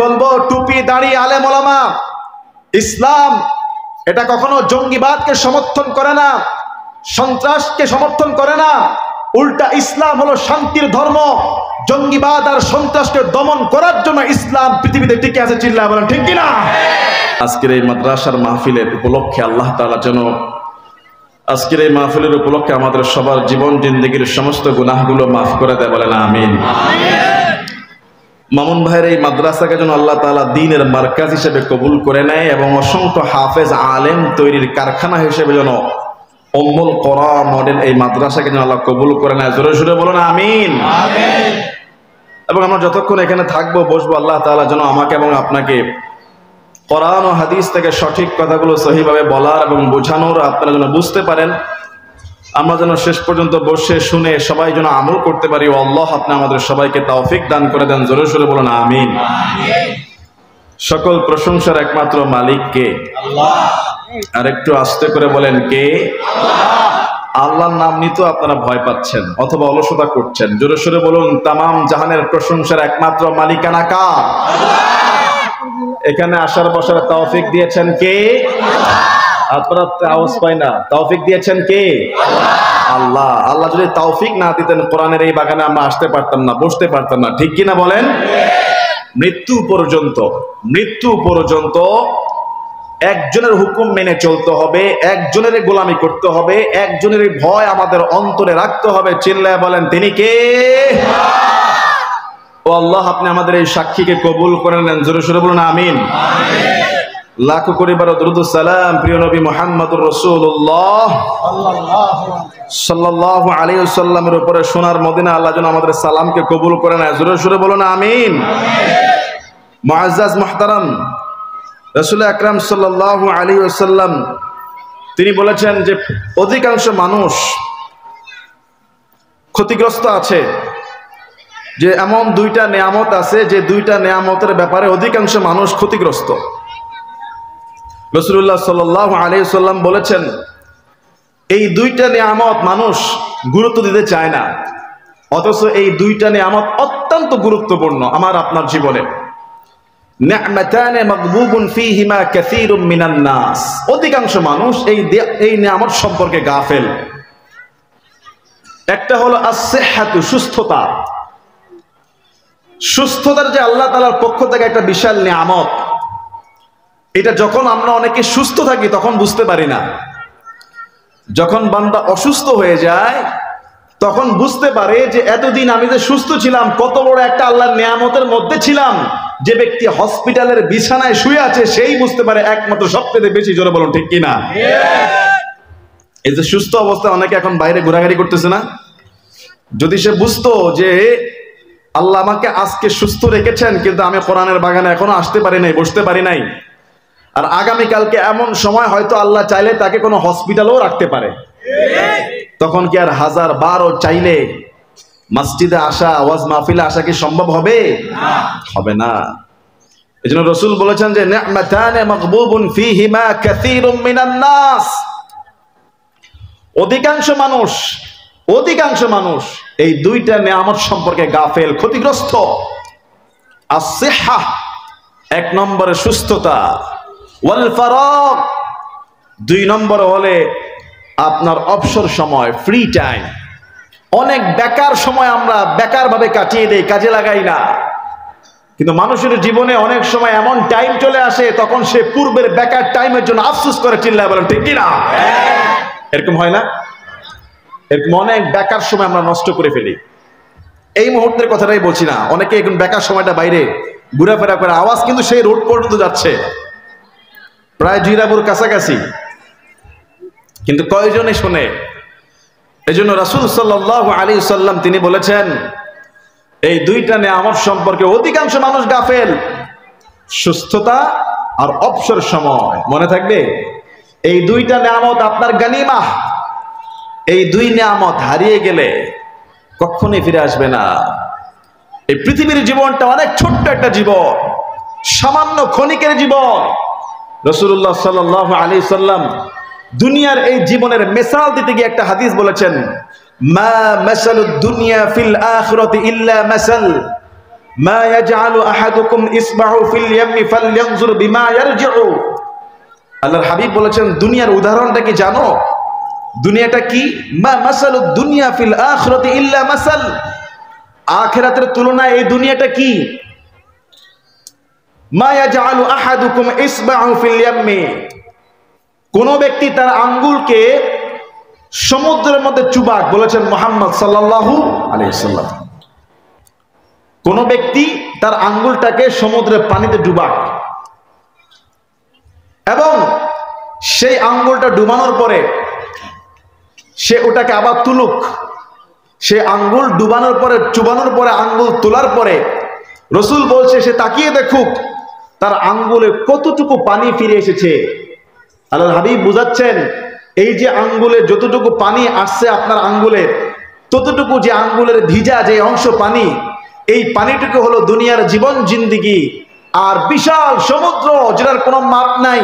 বলবো টুপি দাড়ি আলেম ওলামা, ইসলাম এটা কখনো জঙ্গিবাদকে সমর্থন করে না, সন্ত্রাসকে সমর্থন করে না। উল্টা ইসলাম হলো শান্তির ধর্ম। জঙ্গিবাদ আর সন্ত্রাসকে দমন করার জন্য ইসলাম পৃথিবীতে টিকে আছে। চিল্লায় বলেন ঠিক কিনা? আজকের এই মাদ্রাসার মাহফিলের উপলক্ষে আল্লাহ তাআলা যেন আজকের এই মাহফিলের উপলক্ষে আমাদের সবার জীবন জিন্দেগির সমস্ত গুনাহগুলো মাফ করে দেয়। বলেন আমিন। মামুন ভাইয়ের এই মাদ্রাসাকে যেন আল্লাহ তাআলা দ্বীনের মার্কাজ হিসেবে কবুল করে নেয় এবং অসংখ্য হাফেজ আলেম তৈরির কারখানা হিসেবে যেন উম্মুল কোরা মডেল এই মাদ্রাসাকে যেন আল্লাহ কবুল করে নেয়। জোরে জোরে বলুন আমিন। এবং আমরা যতক্ষণ এখানে থাকবো বসবো, আল্লাহ তাআলা যেন আমাকে এবং আপনাকে কোরআন ও হাদিস থেকে সঠিক কথাগুলো সহিভাবে বলার এবং বোঝানোর, আপনারা যেন বুঝতে পারেন, আমরা যেন শেষ পর্যন্ত বসে শুনে সবাই যেন আমল করতে পারি। ও আল্লাহ, আপনি আমাদের সবাইকে তৌফিক দান করে দেন। জোরে জোরে বলুন আমিন। সকল প্রশংসার একমাত্র মালিক কে? আল্লাহ। আর একটু আস্তে করে বলেন কে? আল্লাহ। আল্লাহর নাম নিতে আপনারা ভয় পাচ্ছেন অথবা অলসতা করছেন। জোরে সোরে বলুন, তামাম জাহানের প্রশংসার একমাত্র মালিকানা কার? আল্লাহ। এখানে আসার বসার তৌফিক দিয়েছেন কে? আপনারা আওয়াজ পায় না, তৌফিক দিয়েছেন কে? আল্লাহ। আল্লাহ যদি তৌফিক না দিতেন কোরআনের এই বাগানে আমরা আসতে পারতাম না, বসতে পারতাম না। ঠিক কিনা বলেন? মৃত্যু পর্যন্ত একজনের হুকুম মেনে চলতে হবে, একজনের গোলামি করতে হবে, একজনের ভয় আমাদের অন্তরে রাখতে হবে। চিল্লায় বলেন তিনি কে? ও আল্লাহ, আপনি আমাদের এই সাক্ষীকে কবুল করে নেন। জোরে সোরে বলুন আমিন। লাখো কোটি বার দরুদ ও সালাম প্রিয় নবী মুহাম্মদুর রাসূলুল্লাহ সাল্লাল্লাহু আলাইহি ওয়াসাল্লামের উপরে সোনার মদিনা আল্লাহ যেন আমাদের সালামকে কবুল করে নেয়। জোরে সোরে বলুন আমিন। মুআজ্জাজ মুহতারাম, রাসূল আকরাম সাল্লাল্লাহু আলাইহি ওয়াসাল্লাম তিনি বলেছেন যে অধিকাংশ মানুষ ক্ষতিগ্রস্ত আছে, যে এমন দুইটা নেয়ামত আছে যে দুইটা নেয়ামতের ব্যাপারে অধিকাংশ মানুষ ক্ষতিগ্রস্ত। রাসূলুল্লাহ সাল্লাল্লাহু আলাইহি ওয়াসাল্লাম বলেছেন এই দুইটা নেয়ামত মানুষ গুরুত্ব দিতে চায় না, অথচ এই দুইটা নেয়ামত অত্যন্ত গুরুত্বপূর্ণ আমার আপনার জীবনে। নি'মাতানে মাগবুবুন ফীহিমা কাসীরুম মিনান নাস, অধিকাংশ মানুষ এই নেয়ামত সম্পর্কে গাফেল। একটা হলো আস-সিহহাতু, সুস্থতা। সুস্থতার যে আল্লাহ তাআলার পক্ষ থেকে একটা বিশাল নিয়ামত, এটা যখন আমরা অনেকে সুস্থ থাকি তখন বুঝতে পারি না। যখন বান্দা অসুস্থ হয়ে যায় তখন বুঝতে পারে যে এতদিন আমি যে সুস্থ ছিলাম কত বড় একটা আল্লাহর নিয়ামতের মধ্যে ছিলাম। যে ব্যক্তি হসপিটালের বিছানায় শুয়ে আছে সেই বুঝতে পারে একমাত্র সবচেয়ে বেশি। জোরে বলুন ঠিক কিনা? এই যে সুস্থ অবস্থায় অনেকে এখন বাইরে ঘোরাঘুরি করতেছে না, যদি সে বুঝতো যে আল্লাহ আমাকে আজকে সুস্থ রেখেছেন কিন্তু আমি কোরআনের বাগানে এখনো আসতে পারি নাই, বসতে পারি নাই, আর আগামীকালকে এমন সময় হয়তো আল্লাহ চাইলে তাকে কোনো হসপিটালেও রাখতে পারে, তখন কি আর হাজার বারও চাইলে মসজিদে আসা, ওয়াজ মাহফিলে আসা কি সম্ভব হবে? হবে না। এজন্য রাসূল বলেছেন যে নি'মাতানে মাগবুবুন ফীহিমা কাসীরুম মিনান নাস, অধিকাংশ মানুষ এই দুইটা নিয়ামত সম্পর্কে গাফেল, ক্ষতিগ্রস্ত। আস-সিহহা, এক নম্বরে সুস্থতা, ওয়াল ফারাগ, দুই নম্বরে হলে আপনার অবসর সময়, ফ্রি টাইম। অনেক বেকার সময় আমরা বেকার ভাবে কাটিয়ে দেই, কাজে লাগাই না। কিন্তু মানুষের জীবনে অনেক সময় এমন টাইম চলে আসে তখন সে পূর্বের বেকার টাইমের জন্য আফসোস করে। চিল্লায় বলেন ঠিক কিনা? এরকম হয় না? এরকম অনেক বেকার সময় আমরা নষ্ট করে ফেলি। এই মুহূর্তের কথাটাই বলছি না, অনেকে এখন বেকার সময়টা বাইরে ঘোরাফেরা করে, আওয়াজ কিন্তু সেই রোড পর্যন্ত যাচ্ছে, প্রায় জিরাপুর কাছাকাছি, কিন্তু কয়জনে শোনে? এই জন্য রাসূল সাল্লাল্লাহু আলাইহি ওয়াসাল্লাম তিনি বলেছেন এই দুইটা নেয়ামত সম্পর্কে অধিকাংশ মানুষ গাফেল, সুস্থতা আর অবসর সময়। মনে থাকবে এই দুইটা নেয়ামত আপনার গনিমা। এই দুই নেয়ামত হারিয়ে গেলে কখনোই ফিরে আসবে না। এই পৃথিবীর জীবনটা অনেক ছোট্ট একটা জীবন, সামান্য ক্ষণিকের জীবন। রাসূলুল্লাহ সাল্লাল্লাহু আলাইহি ওয়াসাল্লাম দুনিয়ার এই জীবনের মিসাল দিতে গিয়ে একটা হাদিস বলেছেন, মা মাসালুদ দুনিয়া ফিল আখিরাতি ইল্লা মাসাল মা ইয়াজআলু আহাদুকুম ইসবাহু ফিল ইয়ামমি ফালইয়ানজুর বিমা ইয়ারজিউ। আল্লাহর হাবিব বলেছেন দুনিয়ার উদাহরণটা কি জানো? দুনিয়াটা কি? মা মাসালুদ দুনিয়া ফিল আখিরাতি ইল্লা মাসাল। আখিরাতের তুলনায় এই দুনিয়াটা কি? মা ইয়াজআলু আহাদুকুম ইসবাহু ফিল ইয়ামমি, কোন ব্যক্তি তার আঙ্গুলকে সমুদ্রের মধ্যে চুবাক, বলেছেন মুহাম্মদ সাল্লাল্লাহু আলাইহি ওয়াসাল্লাম। কোন ব্যক্তি তার আঙ্গুলটাকে সমুদ্রের পানিতে ডুবাক এবং সেই আঙ্গুলটা ডুবানোর পরে সে ওটাকে আবার তুলুক, সে আঙ্গুল ডুবানোর পরে চুবানোর পরে আঙ্গুল তোলার পরে রসুল বলছে সে তাকিয়ে দেখুক তার আঙ্গুলে কতটুকু পানি ফিরে এসেছে। আল্লাহর হাবিব বুঝাচ্ছেন এই যে আঙ্গুলে যতটুকু পানি আসছে আপনার আঙ্গুলে, ততটুকু যে আঙ্গুলের ভিজা যে অংশ পানি, এই পানিটুকু হলো দুনিয়ার জীবন জিন্দিগি। আর বিশাল সমুদ্র যেটার কোনো মাপ নাই,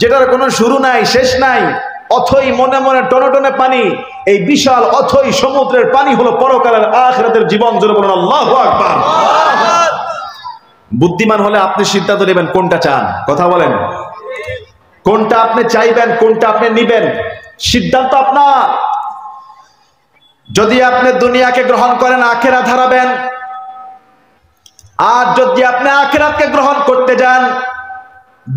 যেটার কোনো শুরু নাই শেষ নাই, অথই মনে মনে টনে পানি, এই বিশাল অথই সমুদ্রের পানি হলো পরকালের আখিরাতের জীবন। জোরে বলুন আল্লাহু আকবার। বুদ্ধিমান হলে আপনি সিদ্ধান্ত নেবেন কোনটা চান। কথা বলেন, কোনটা আপনি চাইবেন, কোনটা আপনি নিবেন, সিদ্ধান্ত আপনার। যদি আপনি দুনিয়াকে গ্রহণ করেন আখিরাত হারাবেন, আর যদি আপনি আখিরাতকে গ্রহণ করতে যান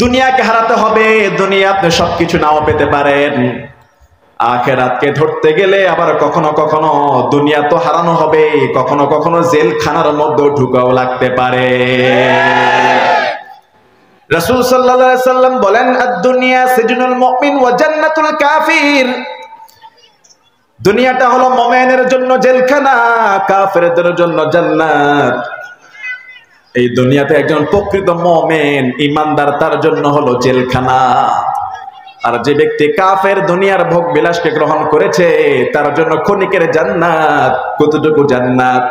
দুনিয়াকে হারাতে হবে। দুনিয়া আপনি সবকিছু নাও পেতে পারেন, আখিরাতকে ধরতে গেলে আবার কখনো কখনো দুনিয়া তো হারানো হবে, কখনো কখনো জেলখানার মধ্যে ঢুকাও লাগতে পারে। রাসূল সাল্লাল্লাহু আলাইহি সাল্লাম বলেন আদ-দুনিয়া সিজনুল মুমিন ওয়া জান্নাতুল কাফির। দুনিয়াটা হলো মুমিনের জন্য জেলখানা, কাফেরদের জন্য জান্নাত। এই দুনিয়াতে একজন প্রকৃত মুমিন ঈমানদার তার জন্য হলো জেলখানা, আর যে ব্যক্তি কাফের দুনিয়ার ভোগ বিলাসকে গ্রহণ করেছে তার জন্য ক্ষণিকের জান্নাত। কতটুকু জান্নাত?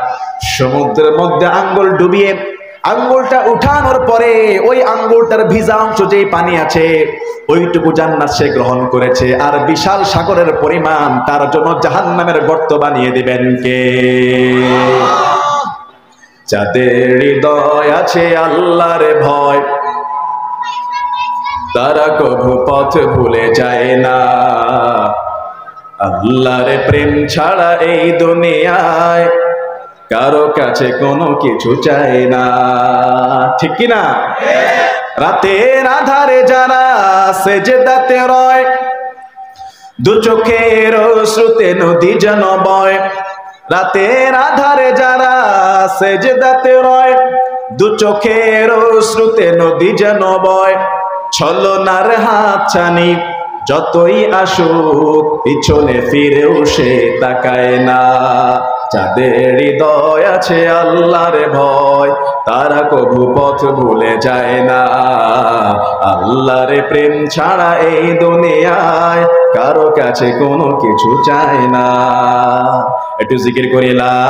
সমুদ্রের মধ্যে আঙ্গুল ডুবিয়ে আঙ্গুলটা উঠানোর পরে ওই আঙ্গুলটার ভিজা অংশ যেই পানি আছে ওইটুকু জান্নাত সে গ্রহণ করেছে। আর বিশাল সাগরের পরিমাণ তার জন্য জাহান্নামের গর্ত বানিয়ে দিবেন কে? যাদের হৃদয় আছে আল্লাহর ভয় তারা কভু পথ ভুলে যায় না। আল্লাহর প্রেম ছাড়া এই দুনিয়ায় কারো কাছে কোনো কিছু চায় না। ঠিক কি না? রাতের আধারে যারা সেজদাতে রয়, দু চোখের শ্রুতে নদী যেন বয়। রাতের আধারে যারা সেজদাতে রয়, দু চোখের শ্রুতে নদী যেন বয়। ছলনার হাতছানি যতই আসুক পিছনে ফিরেও সে তাকায় না। যাদের হৃদয় আছে আল্লাহর ভয় তারা কভু পথ ভুলে যায় না। আল্লাহর প্রেম ছাড়া এই দুনিয়ায় কারো কাছে কোনো কিছু চায় না। একটু জিকির করি লা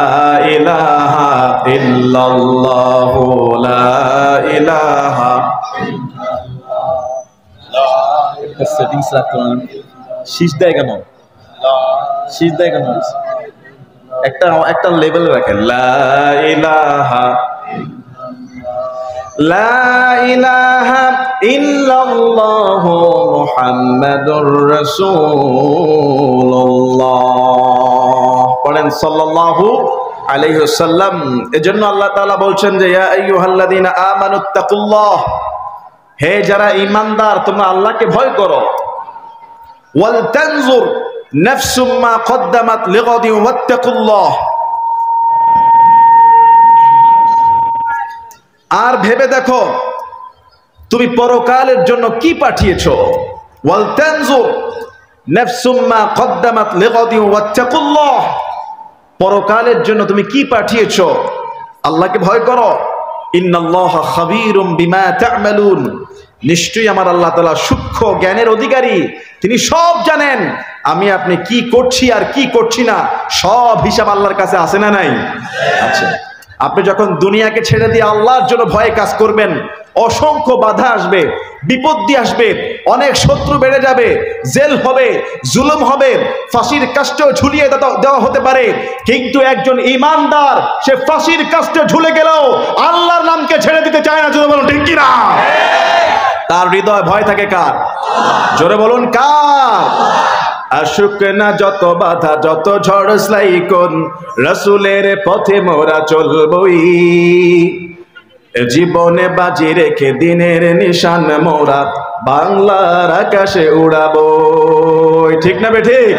ইলাহা ইল্লাল্লাহু লা ইলাহা। সেটিংস রাখলাম, সিজদায় কেন? সিজদায় কেন? একটা লেভেল রাখেন। লা ইলাহা ইল্লাল্লাহু মুহাম্মাদুর রাসূলুল্লাহ। পড়েন সাল্লাল্লাহু আলাইহি ওয়াসাল্লাম। এজন্য আল্লাহ তাআলা বলছেন যে ইয়া আইয়ুহাল্লাযীনা আমানুত্তাকুল্লাহ, হে যারা ঈমানদার তোমরা আল্লাহকে ভয় করো। ওয়াল তানজুর নাফসুম মা কদ্দামাত লিগাদিন ওয়াত্তাকুল্লাহ, আর ভেবে দেখো তুমি পরকালের জন্য কি পাঠিয়েছো। ওয়াল তানজুর নাফসুম মা কদ্দামাত লিগাদিন ওয়াত্তাকুল্লাহ, পরকালের জন্য তুমি কি পাঠিয়েছো, আল্লাহকে ভয় করো। ইন্নাল্লাহা খাবীরুম বিমা তা'মালুন, নিশ্চয়ই আমার আল্লাহ তাআলা সূক্ষ্ম জ্ঞানের অধিকারী, তিনি সব জানেন। আমি আপনি কি করছি আর কি করছি না সব হিসাব আল্লাহর কাছে আছে না নাই? আছে। আপনি যখন দুনিয়াকে ছেড়ে দিয়ে আল্লাহর জন্য ভয়ে কাজ করবেন, অসংখ্য বাধা আসবে, বিপত্তি আসবে, অনেক শত্রু বেড়ে যাবে, জেল হবে, জুলুম হবে, ফাঁসির কাষ্ঠেও ঝুলিয়ে দেওয়া হতে পারে। কিন্তু একজন ঈমানদার সে ফাঁসির কাষ্ঠে ঝুলে গেলেও আল্লাহর নামকে ছেড়ে দিতে চায় না। জোরে বলুন ঠিক কিনা? তার হৃদয় ভয় থাকে কার? জোরে বলুন কার? আসুক না যত বাধা, যত ঝড় সাইক্লোন, রাসূলের পথে মোরা চলবই। জীবনে বাজি রেখে দিনের নিশান মোরা বাংলার আকাশে উড়াবো। ঠিক না বেঠিক?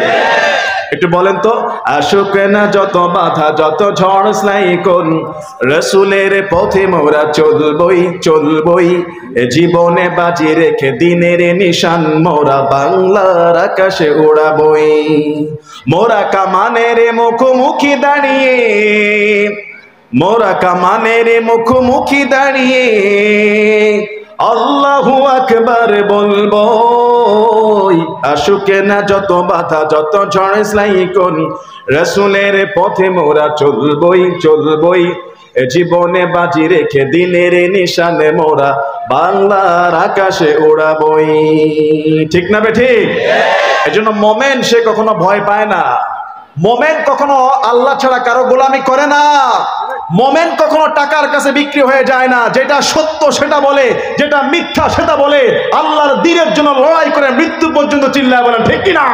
একটু বলেন তো। আসুক না যত বাধা, যত ঝড় সাইক্লোন, রাসূলের পথে মোরা চলবই চলবই। জীবনে বাজি রেখে দিনের নিশান মোরা বাংলার আকাশে উড়াবই। মোরা কামানের মুখোমুখি দাঁড়িয়ে, মোরা কামানের মুখোমুখি দাঁড়িয়ে আল্লাহু আকবার বলবো। আসুক না যত বাধা, যত ঝড় সাইক্লোন, রাসূলের পথে মোরা চলবই চলবই। জীবনে বাজি রেখে দিনের নিশানে মোরা বাংলার আকাশে উড়াবই। ঠিক না বেঠিক? এজন্য মোমেন সে কখনো ভয় পায় না। মোমেন কখনো আল্লাহ ছাড়া কারো গোলামি করে না। মোমেন কখনো টাকার কাছে বিক্রি হয়ে যায় না। যেটা সত্য সেটা বলে, যেটা মিথ্যা সেটা বলে, আল্লাহর দ্বীনের জন্য লড়াই করে মৃত্যু পর্যন্ত চিল্লায় বলেন ঠিক কিনা?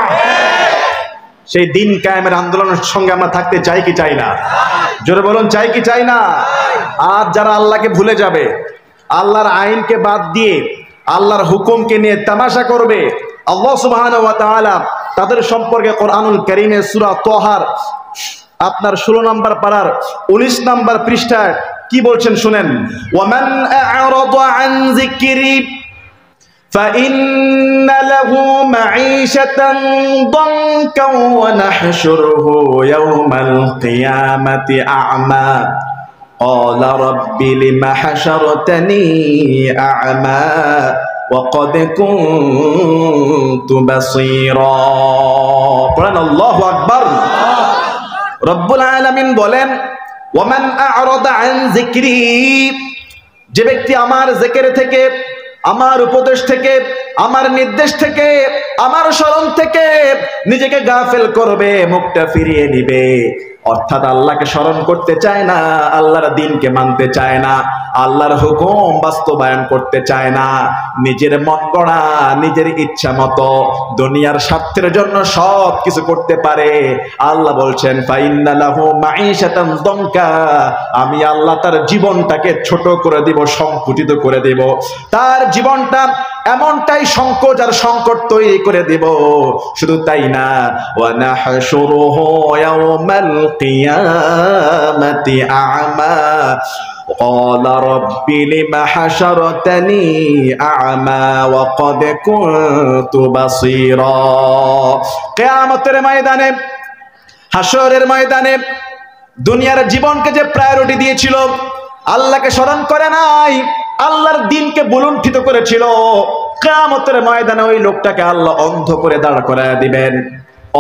সেই দিন কায়েমের আন্দোলনের সঙ্গে আমরা থাকতে চাই কি চাই না? জোরে বলুন চাই কি চাই না? আর যারা আল্লাহকে ভুলে যাবে, আল্লাহর আইনকে বাদ দিয়ে আল্লাহর হুকুমকে নিয়ে তামাশা করবে, আল্লাহ সুবহানাহু ওয়া তাআলা তাদের সম্পর্কে কোরআনুল কারীমের সূরা তাহার আপনার 16 নম্বর পারার 19 নম্বর পৃষ্ঠায় কি বলছেন শুনেন। ওয়ামান আ'রাদা আন যিকরি فإن له معيشة ضنكا ونحشره يوم القيامة أعمى قال رب لم حشرتني أعمى وقد كنت بصيرا। قرآن الله أكبر। রব্বুল আলামিন বলেন ওয়ামান আ'রাদা আন যিকরি, যে ব্যক্তি আমার জিকির থেকে, আমার উপদেশ থেকে, আমার নির্দেশ থেকে, আমার স্মরণ থেকে নিজেকে গাফেল করবে, মুখটা ফিরিয়ে নিবে, অর্থাৎ আল্লাহকে স্মরণ করতে চায় না, আল্লাহর দ্বীনকে মানতে চায় না, আল্লাহর হুকুম বাস্তবায়ন করতে চায় না, নিজের মন গড়া, নিজের ইচ্ছা মতো দুনিয়ার স্বার্থের জন্য সব কিছু করতে পারে। আল্লাহ বলছেন ফাইন্না লাহু মাঈশাতান দনকা, আমি আল্লাহ তার জীবনটাকে ছোট করে দিব, সংকুচিত করে দেব, তার জীবনটা এমনটাই সংকোচ আর সংকট তৈরি করে দেব। শুধু তাই না, ওয়া নাহশুরুহু ইয়াওমাল কিয়ামাতি আ'মা قال رب لم حشرتني أعمى وقد كنت بصيرا। কিয়ামতের ময়দানে, হাশরের ময়দানে দুনিয়ার জীবনকে যে প্রায়োরিটি দিয়েছিল, আল্লাহকে স্মরণ করে নাই, আল্লাহর দ্বীনকে বুলুণ্ঠিত করেছিল, কিয়ামতের ময়দানে ওই লোকটাকে আল্লাহ অন্ধ করে দাঁড় করায় দিবেন।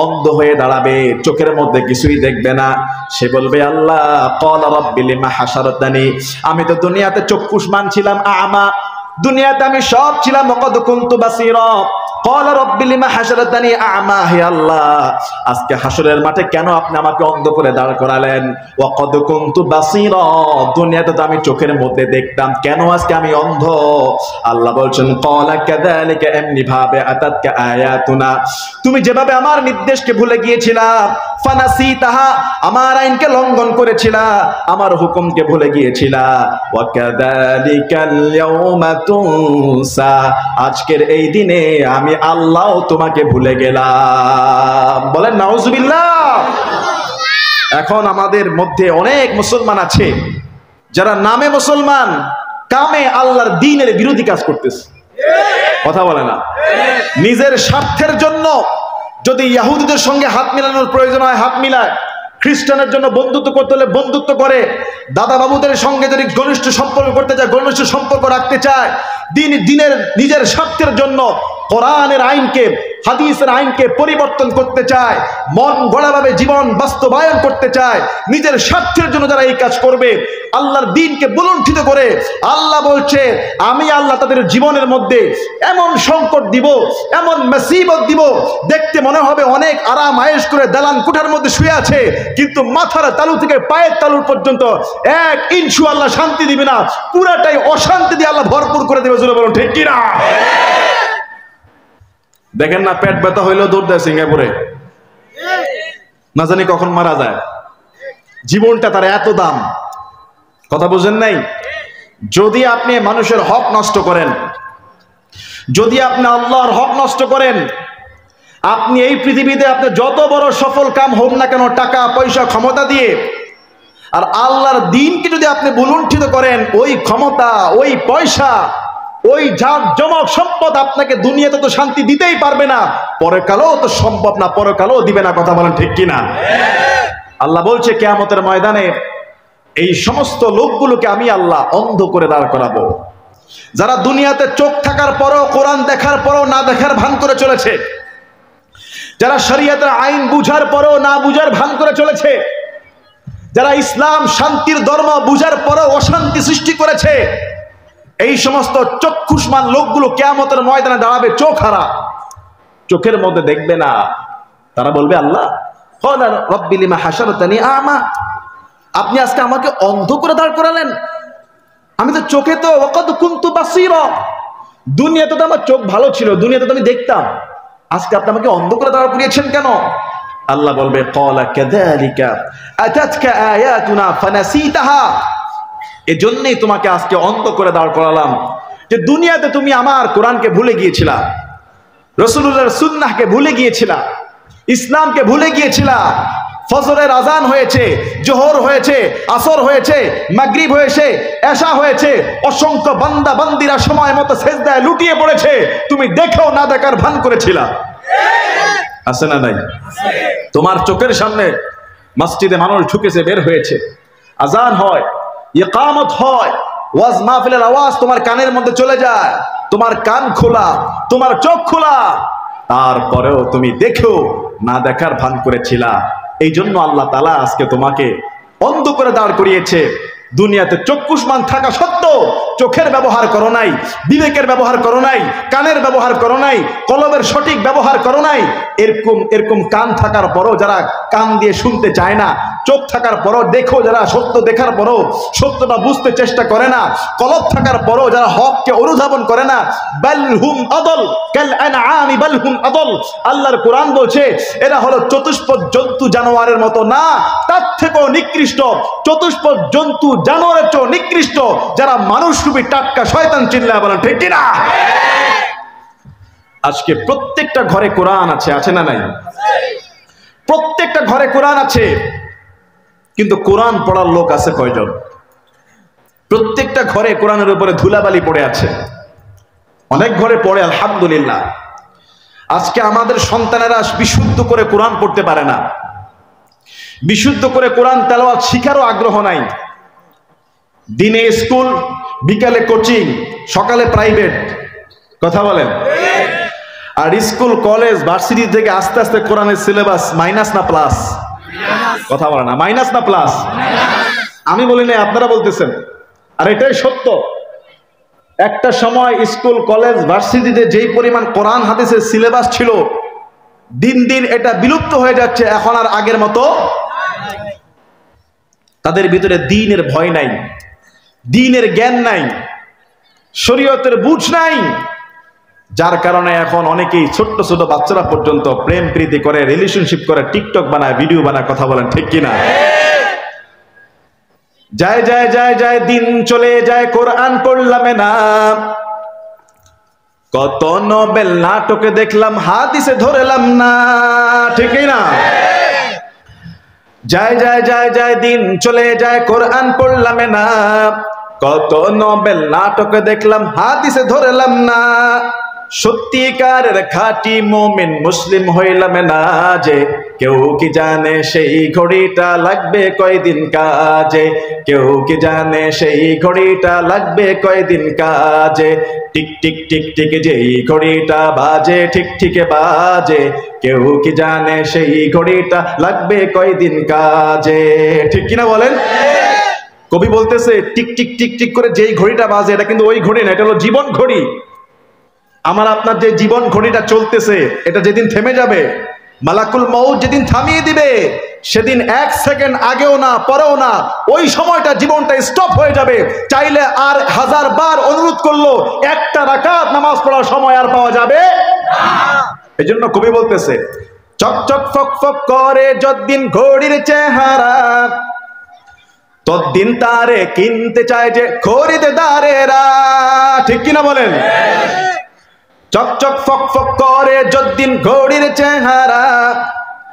অন্ধ হয়ে দাঁড়াবে, চোখের মধ্যে কিছুই দেখবে না। সে বলবে আল্লাহ ক্বালা রাব্বি লিমা হাশারতানি, আমি তো দুনিয়াতে চক্ষুষ্মান ছিলাম, আমা, দুনিয়াতে আমি সব ছিলাম, ওয়াকাদ কুনতু বাসীরা, ক্বালা রাব্বি লিমা হাশারতানি আমা, হে আল্লাহ আজকে হাশরের মাঠে কেন আপনি আমাকে অন্ধ করে দাঁড় করালেন? ওয়াকাদ কুনতু বাসীরা, দুনিয়াতে তো আমি চোখের মধ্যে দেখতাম, কেন আজকে আমি অন্ধ? আল্লাহ বলছেন ক্বালা কাযালিকা, এমনি ভাবে আতাতকা আয়াতুনা, তুমি যেভাবে আমার নির্দেশকে ভুলে গিয়েছিলা, ফানাসিতাহা, আমার আইনকে লঙ্ঘন করেছিলা, আমার হুকুমকে ভুলে গিয়েছিলা, ওয়া কাযালিকাল ইয়াউমা তুনসা, আজকের এই দিনে আমি আল্লাহ তোমাকে ভুলে গেলাম। বলেন নাউজুবিল্লাহ। এখন আমাদের মধ্যে অনেক মুসলমান আছে যারা নামে মুসলমান, কামে আল্লাহর দ্বীনের বিরোধী কাজ করতেছে। কথা বলে না। নিজের স্বার্থের জন্য যদি ইহুদিদের সঙ্গে হাত মিলানোর প্রয়োজন হয় হাত মিলায়, খ্রিস্টানের জন্য বন্ধুত্ব করতে হলে বন্ধুত্ব করে, দাদা বাবুদের সঙ্গে যদি ঘনিষ্ঠ সম্পর্ক করতে চায় ঘনিষ্ঠ সম্পর্ক রাখতে চায়, দিনের নিজের স্বার্থের জন্য কোরআনের আইনকে, হাদিসের আইনকে পরিবর্তন করতে চায়, মন গড়াভাবে জীবন বাস্তবায়ন করতে চায়, নিজের স্বার্থের জন্য যারা এই কাজ করবে, আল্লাহর দ্বীনকে বুলুণ্ঠিত করে, আল্লাহ বলছে আমি আল্লাহ তাদের জীবনের মধ্যে এমন সংকট দিব, এমন মুসিবত দিব, দেখতে মনে হবে অনেক আরাম আয়েশ করে দালান কোঠার মধ্যে শুয়ে আছে, কিন্তু মাথার তালু থেকে পায়ের তালু পর্যন্ত 1 ইঞ্চি আল্লাহ শান্তি দিবে না, পুরাটাই অশান্তি দিয়ে আল্লাহ ভরপুর করে দেবে। জোরে বলুন ঠিক কি না? দেখেন না, পেট ব্যথা হইলেও দৌড় দেয় সিঙ্গাপুরে, না জানি কখন মারা যায়। জীবনটা তার এত দাম, কথা বুঝেন নাই? যদি আপনি মানুষের হক নষ্ট করেন, যদি আপনি আল্লাহর হক নষ্ট করেন, আপনি এই পৃথিবীতে আপনি যত বড় সফল কাম হোক না কেন, টাকা পয়সা ক্ষমতা দিয়ে, আর আল্লাহর দ্বীনকে যদি আপনি বুলুণ্ঠিত করেন, ওই ক্ষমতা, ওই পয়সা, ওই জমক সম্পদ আপনাকে দুনিয়াতে তো শান্তি দিতেই পারবে না, পরকালেও তো সম্ভব না, পরকালেও দিবে না। কথা বলেন ঠিক কিনা? আল্লাহ বলছে কিয়ামতের ময়দানে এই সমস্ত লোকগুলোকে আমি আল্লাহ অন্ধ করে দাঁড় করাবো, যারা দুনিয়াতে চোখ থাকার পরও, কোরআন দেখার পরও না দেখার ভান করে চলেছে, যারা শরীয়তের আইন বুঝার পরও না বুঝার ভান করে চলেছে, যারা ইসলাম শান্তির ধর্ম বুঝার পরও অশান্তি সৃষ্টি করেছে, এই সমস্ত চক্ষুষ্মান লোকগুলো কিয়ামতের ময়দানে দাঁড়াবে চোখ হারা, চোখের মধ্যে দেখবে না। তারা বলবে আল্লাহ রব্বি লিমা হাশারতানি আমা, আপনি আজকে আমাকে অন্ধ করে দাঁড় করালেন, আমি তো চোখে তো ওয়াকাদ কুনতু বাসীরা, দুনিয়াতে তো আমার চোখ ভালো ছিল, দুনিয়াতে তো আমি দেখতাম, আজকে আপনি আমাকে অন্ধ করে দাঁড় করিয়েছেন কেন? আল্লাহ বলবে ক্বালা কাযালিকা আতাতকা আয়াতুনা ফানাসিতাহা, এজন্যই তোমাকে আজকে অন্ধ করে দাঁড় করালাম যে দুনিয়াতে তুমি আমার কোরআনকে ভুলে গিয়েছিলা, রাসূলুল্লাহর সুন্নাহকে ভুলে গিয়েছিলা, ইসলামকে ভুলে গিয়েছিলা। ফজরের আজান হয়েছে, জোহর হয়েছে, আসর হয়েছে, মাগরিব হয়েছে, এশা হয়েছে, অসংখ্য বান্দা বান্দিরা সময় মতো সেজদায় লুটিয়ে পড়েছে, তুমি দেখেও না দেখার ভান করেছিলা। আছে না নাই? তোমার চোখের সামনে মসজিদে মানুষ ঢুকেছে, বের হয়েছে, আজান হয়, ইকামত হয়, ওয়াজ মাহফিলের আওয়াজ তোমার কানের মধ্যে চলে যায়, তোমার কান খোলা, তোমার চোখ খোলা, তারপরেও তুমি দেখো না দেখার ভান করেছিলা। এই জন্য আল্লাহ তাআলা আজকে তোমাকে অন্ধ করে দাঁড় করিয়েছে। দুনিয়াতে চক্ষুষ্মান থাকা সত্ত্বেও চোখের ব্যবহার করো নাই, বিবেকের ব্যবহার করো নাই, কানের ব্যবহার করো নাই, কলবের সঠিক ব্যবহার করো নাই। এরকম কান থাকার পরও যারা কান দিয়ে শুনতে চায় না, চোখ থাকার পরও দেখো যারা সত্য দেখার পরও সত্যটা বুঝতে চেষ্টা করে না, কলব থাকার পরও যারা হককে অনুধাবন করে না, বাল হুম আদল কাল আনআমি বাল হুম আদল, আল্লাহর কোরআন বলছে এরা হলো চতুষ্পদ জন্তু জানোয়ারের মতো না, তার থেকেও নিকৃষ্ট, চতুষ্পদ জন্তু জানোয়ারের চেয়ে নিকৃষ্ট যারা মানুষরূপী টাটকা শয়তান। চিল্লায় বলেন ঠিক কিনা? আজকে প্রত্যেকটা ঘরে কোরআন আছে, আছে না নাই? প্রত্যেকটা ঘরে কোরআন আছে, কিন্তু কোরআন পড়ার লোক আছে কয়জন? প্রত্যেকটা ঘরে কোরআনের উপরে ধুলাবালি পড়ে আছে। অনেক ঘরে পড়ে আলহামদুলিল্লাহ, আজকে আমাদের সন্তানেরা বিশুদ্ধ করে কোরআন পড়তে পারে না, বিশুদ্ধ করে কোরআন তেলাওয়াত শিখারও আগ্রহ নাই। দিনে স্কুল, বিকালে কোচিং, সকালে প্রাইভেট, কথা বলেন। আর স্কুল কলেজ ভার্সিটি থেকে আস্তে আস্তে কোরআনের সিলেবাস মাইনাস না প্লাস? কথা বলে না, মাইনাস না প্লাস? আমি বলি না, আপনারা বলতেছেন, আর এটাই সত্য। একটা সময় স্কুল কলেজ ভার্সিটিতে যেই পরিমাণ কোরআন হাদিসের সিলেবাস ছিল, দিন দিন এটা বিলুপ্ত হয়ে যাচ্ছে। এখন আর আগের মতো তাদের ভিতরে দ্বীনের ভয় নাই, দ্বীনের জ্ঞান নাই, শরীয়তের বুঝ নাই, যার কারণে এখন অনেকেই ছোট্ট ছোট বাচ্চারা পর্যন্ত প্রেম প্রীতি করে, রিলেশনশিপ করে, টিকটক বানায়, ভিডিও বানায়। কথা বলেন ঠিক কিনা? যায় যায় যায় যায় দিন চলে যায়, কোরআন পড়লাম না। কত নোবেল নাটকে দেখলাম, হাদিসে ধরলাম না, ঠিক না? যায় যায় যায় যায় দিন চলে যায়, কোরআন পড়লাম না। কত নোবেল নাটকে দেখলাম, হাদিসে ধরলাম না। সত্যিকারের খাঁটি মুমিন মুসলিম হইলাম না যে, কেউ কি জানে সেই ঘড়িটা লাগবে কয়দিন কাজে, কেউ কি জানে সেই ঘড়িটা লাগবে কয়দিন কাজে, টিক টিক টিক টিক যেই ঘড়িটা বাজে ঠিক ঠিক বাজে, কেউ কি জানে সেই ঘড়িটা লাগবে কয়দিন কাজে। ঠিক কিনা বলেন? কবি বলতেছে টিক টিক টিক টিক করে যেই ঘড়িটা বাজে, এটা কিন্তু ওই ঘড়ি না, এটা হলো জীবন ঘড়ি। আমার আপনার যে জীবন ঘড়িটা চলতেছে, এটা যেদিন থেমে যাবে, মালাকুল মউত যেদিন থামিয়ে দিবে, সেদিন এক সেকেন্ড আগেও না পরেও না, ওই সময়টা জীবনটা স্টপ হয়ে যাবে। চাইলে আর 1000 বার অনুরোধ করলো একটা রাকাত নামাজ পড়ার সময় আর পাওয়া যাবে না। এজন্য কবি বলতেছে চক চক ফক ফক করে যতদিন ঘড়ির চেহারা, ততদিন তারে কিনতে চায় যে খরিদদারেরা। ঠিক কিনা বলেন? চকচক ফক ফক করে যতদিন ঘড়ির চেহারা,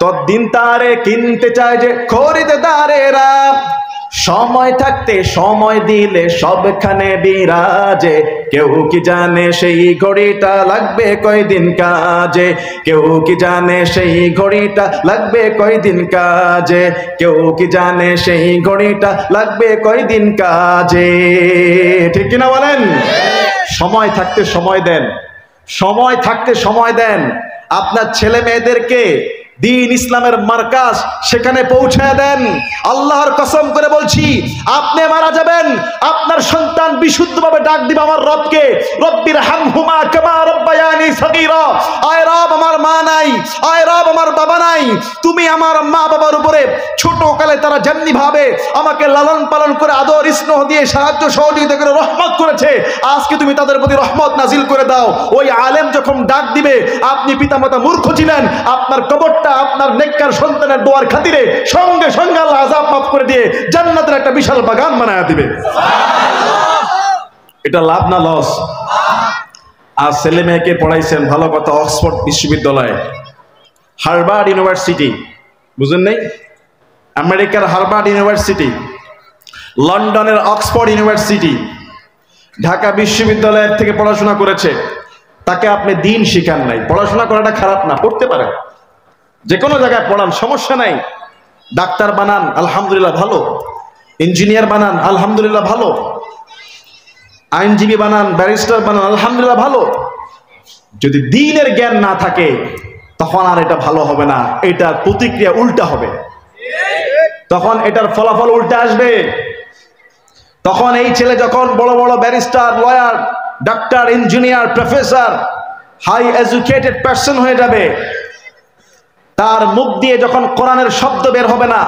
ততদিন তারে কিনতে চায় যে খরিদদারেরা। সময় থাকতে সময় দিলে সবখানে বিরাজে, কেউ কি জানে সেই ঘড়িটা লাগবে কয়দিন কাজে, কেউ কি জানে সেই ঘড়িটা লাগবে কয়দিন কাজে, কেউ কি জানে সেই ঘড়িটা লাগবে কয়দিন কাজে। ঠিক কিনা বলেন? সময় থাকতে সময় দেন, সময় থাকতে সময় দেন। আপনার ছেলে মেয়েদেরকে দিন ইসলামের মার্কাজ সেখানে পৌঁছায় দেন। আল্লাহর কসম করে বলছি, আপনি মারা যাবেন, আপনার সন্তান বিশুদ্ধভাবে ডাক দিবে আমার রবকে, রব্বির হামহুমা কামা রব্বায়ানি সগীরা। আয় রব, আমার মা নাই, আয় রব, আমার বাবা নাই, তুমি আমার মা বাবার উপরে ছোটকালে তারা যেমনি ভাবে আমাকে লালন পালন করে আদর স্নেহ দিয়ে সাহায্য সহযোগিতা করে রহমত করেছে, আজকে তুমি তাদের প্রতি রহমত নাজিল করে দাও। ওই আলেম যখন ডাক দিবে, আপনি পিতামাতা মূর্খ ছিলেন, আপনার কবরটা আপনার নেককার সন্তানের দোয়ার খাতিরে সঙ্গে সঙ্গে আল্লাহ আযাব মাফ করে দিয়ে জান্নাতের একটা বিশাল বাগান বানায় দিবে। এটা লাভ না লস? আর ছেলে মেয়েকে পড়াইছেন ভালো কথা, অক্সফোর্ড বিশ্ববিদ্যালয়ে, হার্ভার্ড ইউনিভার্সিটি, বুঝেন নাই? আমেরিকার হার্ভার্ড ইউনিভার্সিটি, লন্ডনের অক্সফোর্ড ইউনিভার্সিটি, ঢাকা বিশ্ববিদ্যালয়ের থেকে পড়াশোনা করেছে। তাকে আপনি দিন শিখান নাই। পড়াশোনা করাটা খারাপ না, পড়তে পারেন, যে কোনো জায়গায় পড়ান, সমস্যা নাই। ডাক্তার বানান, আলহামদুলিল্লাহ ভালো। ইঞ্জিনিয়ার বানান, আলহামদুলিল্লাহ ভালো। আইনজীবী বানান, ব্যারিস্টার বানান, আলহামদুলিল্লাহ ভালো। যদি দ্বীনের জ্ঞান না থাকে, তখন আর এটা ভালো হবে না, এটার প্রতিক্রিয়া উল্টা হবে, তখন এটার ফলাফল উল্টা আসবে। তখন এই ছেলে যখন বড় বড় barrister, lawyer, doctor, engineer, professor, high educated person হয়ে যাবে, তার মুখ দিয়ে যখন কোরআনের শব্দ বের হবে না,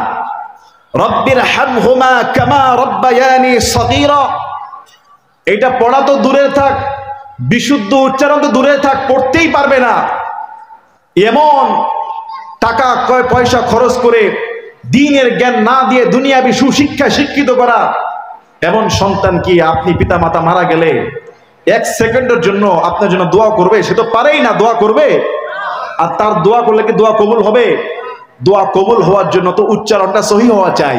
রব্বির হামহুমা কামা রব্বায়ানি সগীরা, এটা পড়া তো দূরে থাক, বিশুদ্ধ উচ্চারণ তো দূরে থাক, পড়তেই পারবে না। এমন টাকা পয়সা খরচ করে দ্বীনের জ্ঞান না দিয়ে দুনিয়াবি সুশিক্ষা শিক্ষিত করা, এমন সন্তান কি আপনি পিতা মাতা মারা গেলে 1 সেকেন্ডের জন্য আপনার জন্য দোয়া করবে? সে তো পারেই না দোয়া করবে। আর তার দোয়া করলে কি দোয়া কবুল হবে? দোয়া কবুল হওয়ার জন্য তো উচ্চারণটা সহি হওয়া চাই,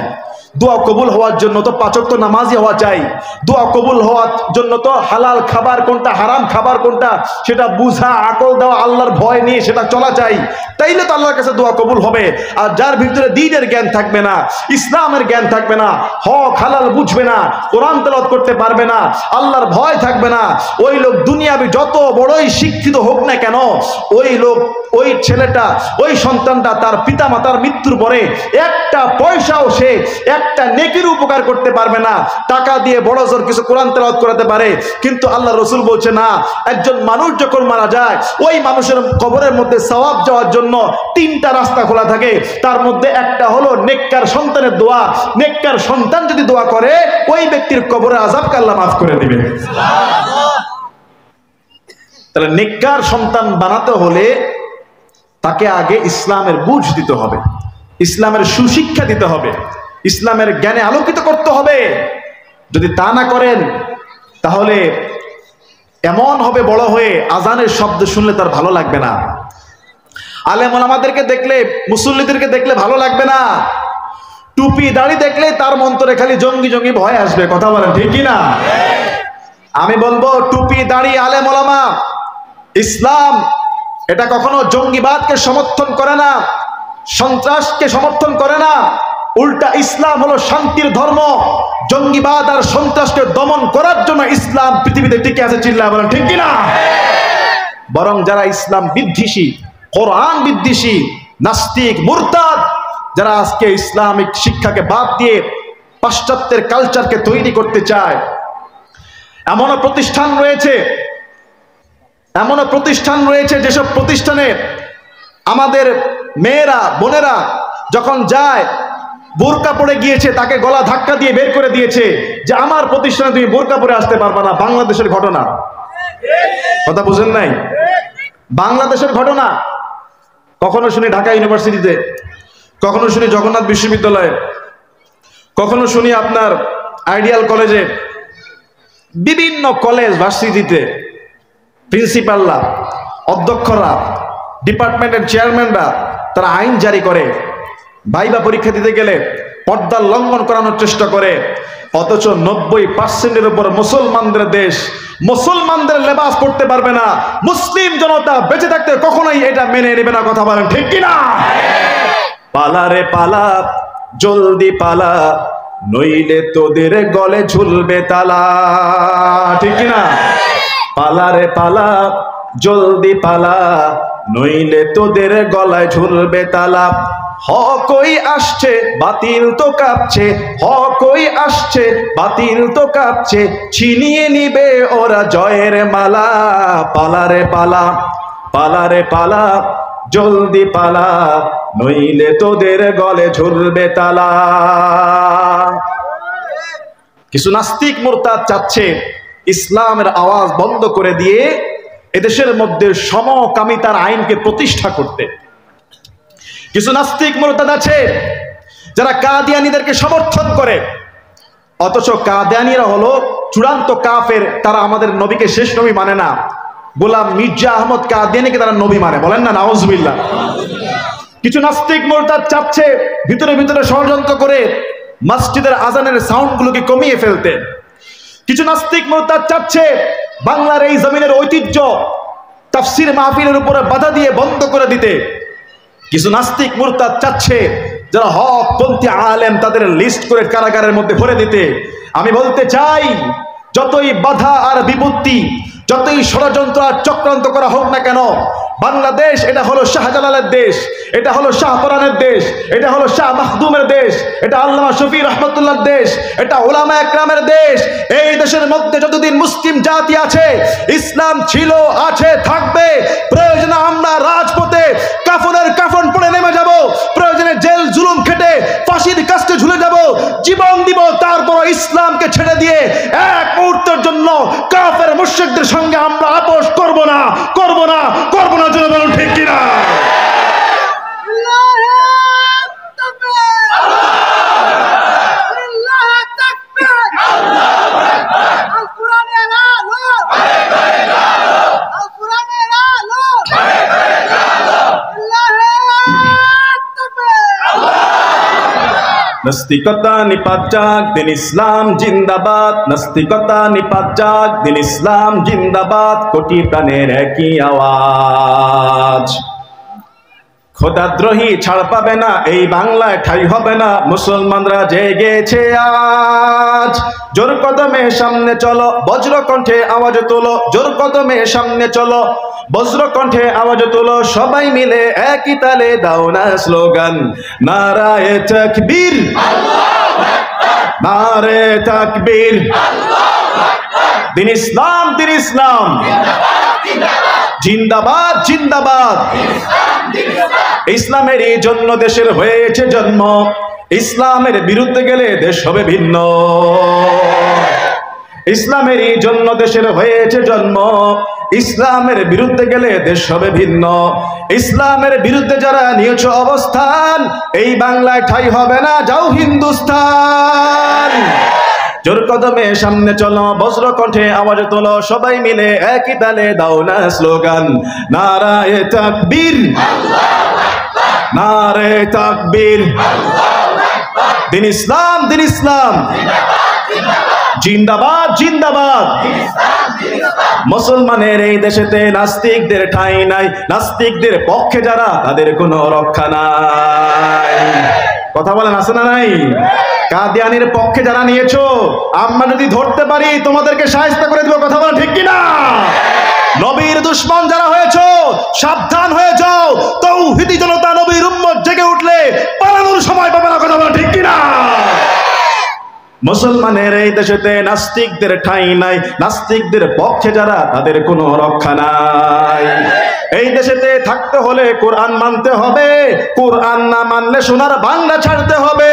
দোয়া কবুল হওয়ার জন্য তো 5 ওয়াক্ত নামাজি হওয়া চাই, দোয়া কবুল হওয়ার জন্য তো হালাল খাবার কোনটা, হারাম খাবার কোনটা, সেটা বুঝা, আকল দেওয়া, আল্লাহর ভয় নিয়ে সেটা চলা চাই। তাইলে তো আল্লাহর কাছে দোয়া কবুল হবে। আর যার ভিতরে দ্বীনের জ্ঞান থাকবে না, ইসলামের জ্ঞান থাকবে না, হক হালাল বুঝবে না, কোরআন তেলাওয়াত করতে পারবে না, আল্লাহর ভয় থাকবে না, ওই লোক দুনিয়াবি যত বড়ই শিক্ষিত হোক না কেন, ওই লোক, ওই ছেলেটা, ওই সন্তানটা তার পিতা মাতার মৃত্যুর পরে একটা পয়সাও সে একটা নেকির উপকার করতে পারবে না। টাকা দিয়ে বড় জোর কিছু কোরআন তেলাওয়াত করাতে পারে, কিন্তু আল্লাহ রসুল বলছে না, একজন মানুষ যখন মারা যায়, ওই মানুষের কবরের মধ্যে সওয়াব যাওয়ার জন্য 3টা রাস্তা খোলা থাকে। তার মধ্যে একটা হলো নেককার সন্তানের দোয়া। নেককার সন্তান যদি দোয়া করে, ওই ব্যক্তির কবরে আযাবকে আল্লাহ মাফ করে দিবে। তাহলে নেককার সন্তান বানাতে হলে তাকে আগে ইসলামের বুঝ দিতে হবে, ইসলামের সুশিক্ষা দিতে হবে, ইসলামের জ্ঞানে আলোকিত করতে হবে। যদি তা না করেন, তাহলে এমন হবে বড় হয়ে আজানের শব্দ শুনলে তার ভালো লাগবে না, আলেম ওলামাদেরকে দেখলে, মুসল্লিদেরকে দেখলে ভালো লাগবে না, টুপি দাড়ি দেখলে তার মন্তরে খালি জঙ্গি জঙ্গি ভয় আসবে। কথা বলেন ঠিক কি না? আমি বলবো, টুপি দাড়ি, আলেম ওলামা, ইসলাম এটা কখনো জঙ্গিবাদকে সমর্থন করে না, সন্ত্রাসকে সমর্থন করে না। উল্টা ইসলাম হলো শান্তির ধর্ম। জঙ্গিবাদ আর সন্ত্রাসকে দমন করার জন্য ইসলাম পৃথিবীতে টিকে আছে। চিল্লায় বলেন ঠিক কিনা? বরং যারা ইসলাম বিদ্বেষী, কোরআন বিদ্বেষী, নাস্তিক, মুরতাদ, যারা আজকে ইসলামিক শিক্ষাকে বাদ দিয়ে পাশ্চাত্যের কালচারকে তৈরি করতে চায়, এমনও প্রতিষ্ঠান রয়েছে যেসব প্রতিষ্ঠানে আমাদের মেয়েরা, বোনেরা যখন যায়, বোরকা পরে গিয়েছে, তাকে গলা ধাক্কা দিয়ে বের করে দিয়েছে যে আমার প্রতিষ্ঠানে তুমি বোরকা পরে আসতে পারবা না। বাংলাদেশের ঘটনা, কথা বুঝেন নাই? বাংলাদেশের ঘটনা। কখনো শুনি ঢাকা ইউনিভার্সিটিতে, কখনো শুনি জগন্নাথ বিশ্ববিদ্যালয়ে, কখনো শুনি আপনার আইডিয়াল কলেজে, বিভিন্ন কলেজ ভার্সিটিতে প্রিন্সিপালরা, অধ্যক্ষরা, ডিপার্টমেন্টের চেয়ারম্যানরা তারা আইন জারি করে ভাইবা পরীক্ষা দিতে গেলে পর্দা লঙ্ঘন করানোর চেষ্টা করে। অথচ 90% উপর মুসলমানদের দেশ, মুসলমানদের লেবাস পড়তে পারবে না। মুসলিম জনতা বেঁচে থাকতে কখনোই এটা মেনে নেবে না। কথা বলেন ঠিক কিনা? পালা রে পালা, জলদি পালা, নইলে তোদের গলে ঝুলবে তালা। ঠিক কিনা? পালা রে পালা, জলদি পালা, নইলে তোদের গলায় ঝুলবে তালা। হকই আসছে, বাতিল তো কাঁপছে, হকই আসছে, বাতিল তো কাঁপছে, ছিনিয়ে নিবে ওরা জয়ের মালা। পালা রে পালা, পালা রে পালা, জলদি পালা, নইলে তোদের গলে ঝুলবে তালা। কিছু নাস্তিক মুরতাদ চাচ্ছে ইসলামের আওয়াজ বন্ধ করে দিয়ে এদেশের মধ্যে সমকামিতার আইনকে প্রতিষ্ঠা করতে। কিছু নাস্তিক মুরতাদ আছে যারা কাদিয়ানীদেরকে সমর্থন করে, অথচ কাদিয়ানীরা হলো চূড়ান্ত কাফের। তারা আমাদের নবীকে শেষ নবী মানে না। গোলাম মির্জা আহমদ কাদিয়ানীকে তারা নবী মানে। বলেন না নাউজুবিল্লাহ। কিছু নাস্তিক মুরতাদ চাচ্ছে ভিতরে ভিতরে ষড়যন্ত্র করে মসজিদের আজানের সাউন্ডগুলোকে কমিয়ে ফেলতে। কিছু নাস্তিক মুরতাদ চাচ্ছে বাংলার এই জমিনের ঐতিহ্য তাফসীর মাহফিলের উপরে বাধা দিয়ে বন্ধ করে দিতে। কিছু নাস্তিক মুরতাদ চাচ্ছে যারা হকপন্থী আলেম তাদের লিস্ট করে কারাগারের মধ্যে ভরে দিতে। আমি বলতে চাই, যতই বাধা আর বিপত্তি, যতই ষড়যন্ত্র আর চক্রান্ত করা হোক না কেন, বাংলাদেশ এটা হলো শাহজালালের দেশ, এটা হলো শাহপরানের দেশ, এটা হলো শাহ মাখদুমের দেশ, এটা আল্লামা শফি রহমতুল্লাহর দেশ, এটা উলামা একরামের দেশ। এই দেশের মধ্যে যতদিন মুসলিম জাতি আছে, ইসলাম ছিল, আছে, থাকবে। প্রয়োজনে আমরা রাজপথে কাফনের কাফন পরে নেমে যাব, প্রয়োজনে জেল জুলুম খেটে ফাঁসির কাস্টে ঝুলে যাব, জীবন দিব, তারপর ইসলামকে ছেড়ে দিয়ে এক মুহূর্তের জন্য কাফের মুশরিকদের সঙ্গে আমরা আপোষ করব না, করব না, করব না। জন্য বলুন ঠিক কিনা? নাস্তিকতা নিপাত যাক, দিন ইসলাম জিন্দাবাদ। নাস্তিকতা নিপাত যাক, দিন ইসলাম জিন্দাবাদ। কোটি প্রাণের একই আওয়াজ। খোদাদ্রোহী ছাড় পাবে না, এই বাংলায় ঠাঁই হবে না। মুসলমানরা জেগেছে আজ। জোর কদমে সামনে চলো, বজ্র কণ্ঠে আওয়াজ তোলো। জোর কদমে সামনে চলো, বজ্র কণ্ঠে আওয়াজ তোলো। সবাই মিলে একই তালে দাও না স্লোগান, নারায়ে তাকবীর, নারে তাকবীর। দিন ইসলাম, দিন ইসলাম জিন্দাবাদ, জিন্দাবাদ। ইসলামের এই জন্য দেশের হয়েছে জন্ম, ইসলামের বিরুদ্ধে গেলে দেশ হবে ভিন্ন। ইসলামের এই জন্য দেশের হয়েছে জন্ম, ইসলামের বিরুদ্ধে গেলে দেশ হবে ভিন্ন। ইসলামের বিরুদ্ধে যারা নিয়েছ অবস্থান, এই বাংলায় ঠাঁই হবে না, যাও হিন্দুস্তান। জোর কদমে সামনে চলো, বজ্র কণ্ঠে আওয়াজ তোলো। সবাই মিলে একই তালে দাও না স্লোগান, নারায়ে তাকবীর, নারে তাকবীর। দিন ইসলাম, দিন ইসলাম জিন্দাবাদ, জিন্দাবাদ। মুসলমানের এই দেশেতে নাস্তিকদের ঠাঁই নাই, নাস্তিকদের পক্ষে যারা তাদের কোনো রক্ষা নাই। কথা বলেন আছে না নাই? কাদিয়ানির পক্ষে যারা নিয়েছো, আমরা যদি ধরতে পারি তোমাদেরকে শায়েস্তা করে দিব। কথা বলেন ঠিক কিনা? নবীর দুশমন যারা হয়েছো সাবধান হয়ে যাও, তাওহীদি জনতা নবীর উম্মত জেগে উঠলে পালানোর সময় পাবে না। কথা বলেন ঠিক কিনা? মুসলমানের এই দেশেতে নাস্তিকদের ঠাঁই নাই, নাস্তিকদের পক্ষে যারা তাদের কোনো রক্ষা নাই। এই দেশেতে থাকতে হলে কোরআন মানতে হবে, কোরআন না মানলে সোনার বাংলা ছাড়তে হবে।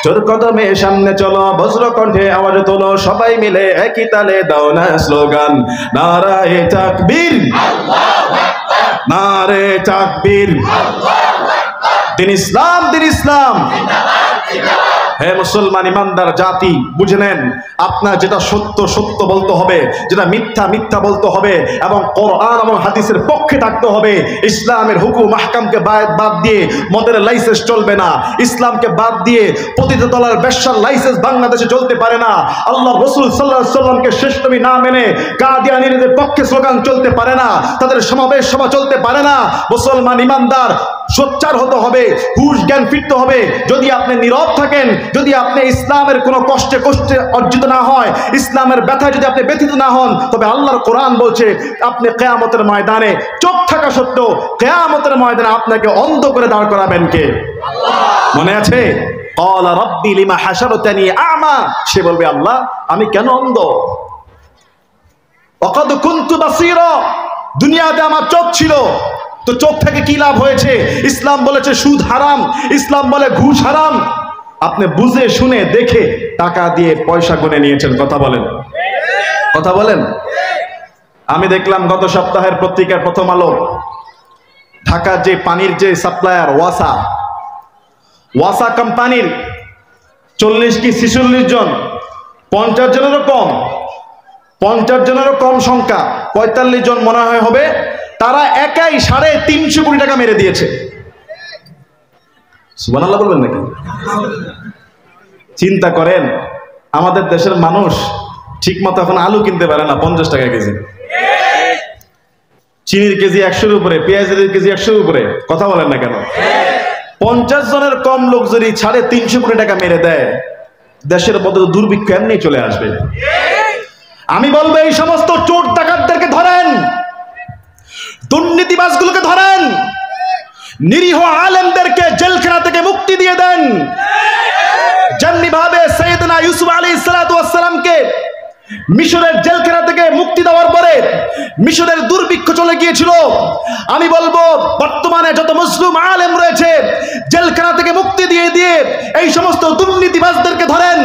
জোর কদমে সামনে চলো, বজ্র কণ্ঠে আওয়াজ তোলো, সবাই মিলে একই তালে দাও না স্লোগান, নারায়ে তাকবীর, নারে তাকবীর, দিন ইসলাম, দিন ইসলাম। হে মুসলমান ইমানদার জাতি, বুঝে নেন, আপনার যেটা সত্য সত্য বলতে হবে, যেটা মিথ্যা মিথ্যা বলতে হবে, এবং কোরআন এবং হাদিসের পক্ষে থাকতে হবে। ইসলামের হুকুম আহকামকে বাদ দিয়ে মদের লাইসেন্স চলবে না, ইসলামকে বাদ দিয়ে পতিততলার বেশ্যার লাইসেন্স বাংলাদেশে চলতে পারে না। আল্লাহ রাসূল সাল্লাল্লাহু আলাইহি সাল্লামকে শ্রেষ্ঠ নবী না মেনে কাদিয়ানীদের পক্ষে স্লোগান চলতে পারে না, তাদের সমাবেশ সভা চলতে পারে না। মুসলমান ইমানদার সোচ্চার হতে হবে, হুঁশ জ্ঞান ফিরতে হবে। যদি আপনি নীরব থাকেন, যদি আপনি ইসলামের কোনো কষ্টে অর্জিত না হয়, ইসলামের ব্যথায় যদি আপনি ব্যথিত না হন, তবে আল্লাহর কোরআন বলছে আপনি কিয়ামতের ময়দানে চোখ থাকা সত্ত্বেও কিয়ামতের ময়দানে আপনাকে অন্ধ করে দাঁড় করাবেন কে? আল্লাহ। মনে আছে? ক্বালা রাব্বি লিমা হাশারতানি আ'মা, সে বলবে আল্লাহ আমি কেন অন্ধ? ওয়াকাদ কুনতু বাসীরা, দুনিয়াতে আমার চোখ ছিল, তো চোখ থেকে কি লাভ হয়েছে? ইসলাম বলেছে সুদ হারাম, ইসলাম বলে ঘুষ হারাম। আপনি বুঝে শুনে দেখে টাকা দিয়ে পয়সা গুনে নিয়েছেন। কথা বলেন, কথা বলেন। আমি দেখলাম গত সপ্তাহের পত্রিকার প্রথম আলো, ঢাকার যে পানির যে সাপ্লায়ার ওয়াসা কোম্পানির 40 কি 46 জন, 50 জনেরও কম, 50 জনেরও কম সংখ্যা, 45 জন মনে হয় হবে, তারা একাই 350 কোটি টাকা মেরে দিয়েছে। সুবহানাল্লাহ বলবেন নাকি? চিন্তা করেন, আমাদের দেশের মানুষ ঠিক মতো এখন আলু কিনতে পারে না, 50 টাকা কেজি, চিনির কেজি 100-এর উপরে, পেঁয়াজের কেজি 100-এর উপরে। কথা বলেন না কেন? 50 জনের কম লোক যদি 350 কোটি টাকা মেরে দেয়, দেশের মধ্যে দুর্ভিক্ষ এমনি চলে আসবে। আমি বলবো এই সমস্ত চোর ডাকাতদেরকে ধরেন, দুর্নীতিবাজগুলোকে ধরেন, নিরীহ আলেমদেরকে জেলখানা থেকে মুক্তি দিয়ে দেন। যেমনি ভাবে সাইয়েদনা ইউসুফ আলাইহিস সালাতু ওয়াস সালামকে মিশরের জেলখানা থেকে মুক্তি দেওয়ার পরে মিশরের দুর্ভিক্ষ চলে গিয়েছিল, আমি বলবো বর্তমানে যত মুসলিম আলেম রয়েছে জেলখানা থেকে মুক্তি দিয়ে দিয়ে এই সমস্ত দুর্নীতিবাজদেরকে ধরেন,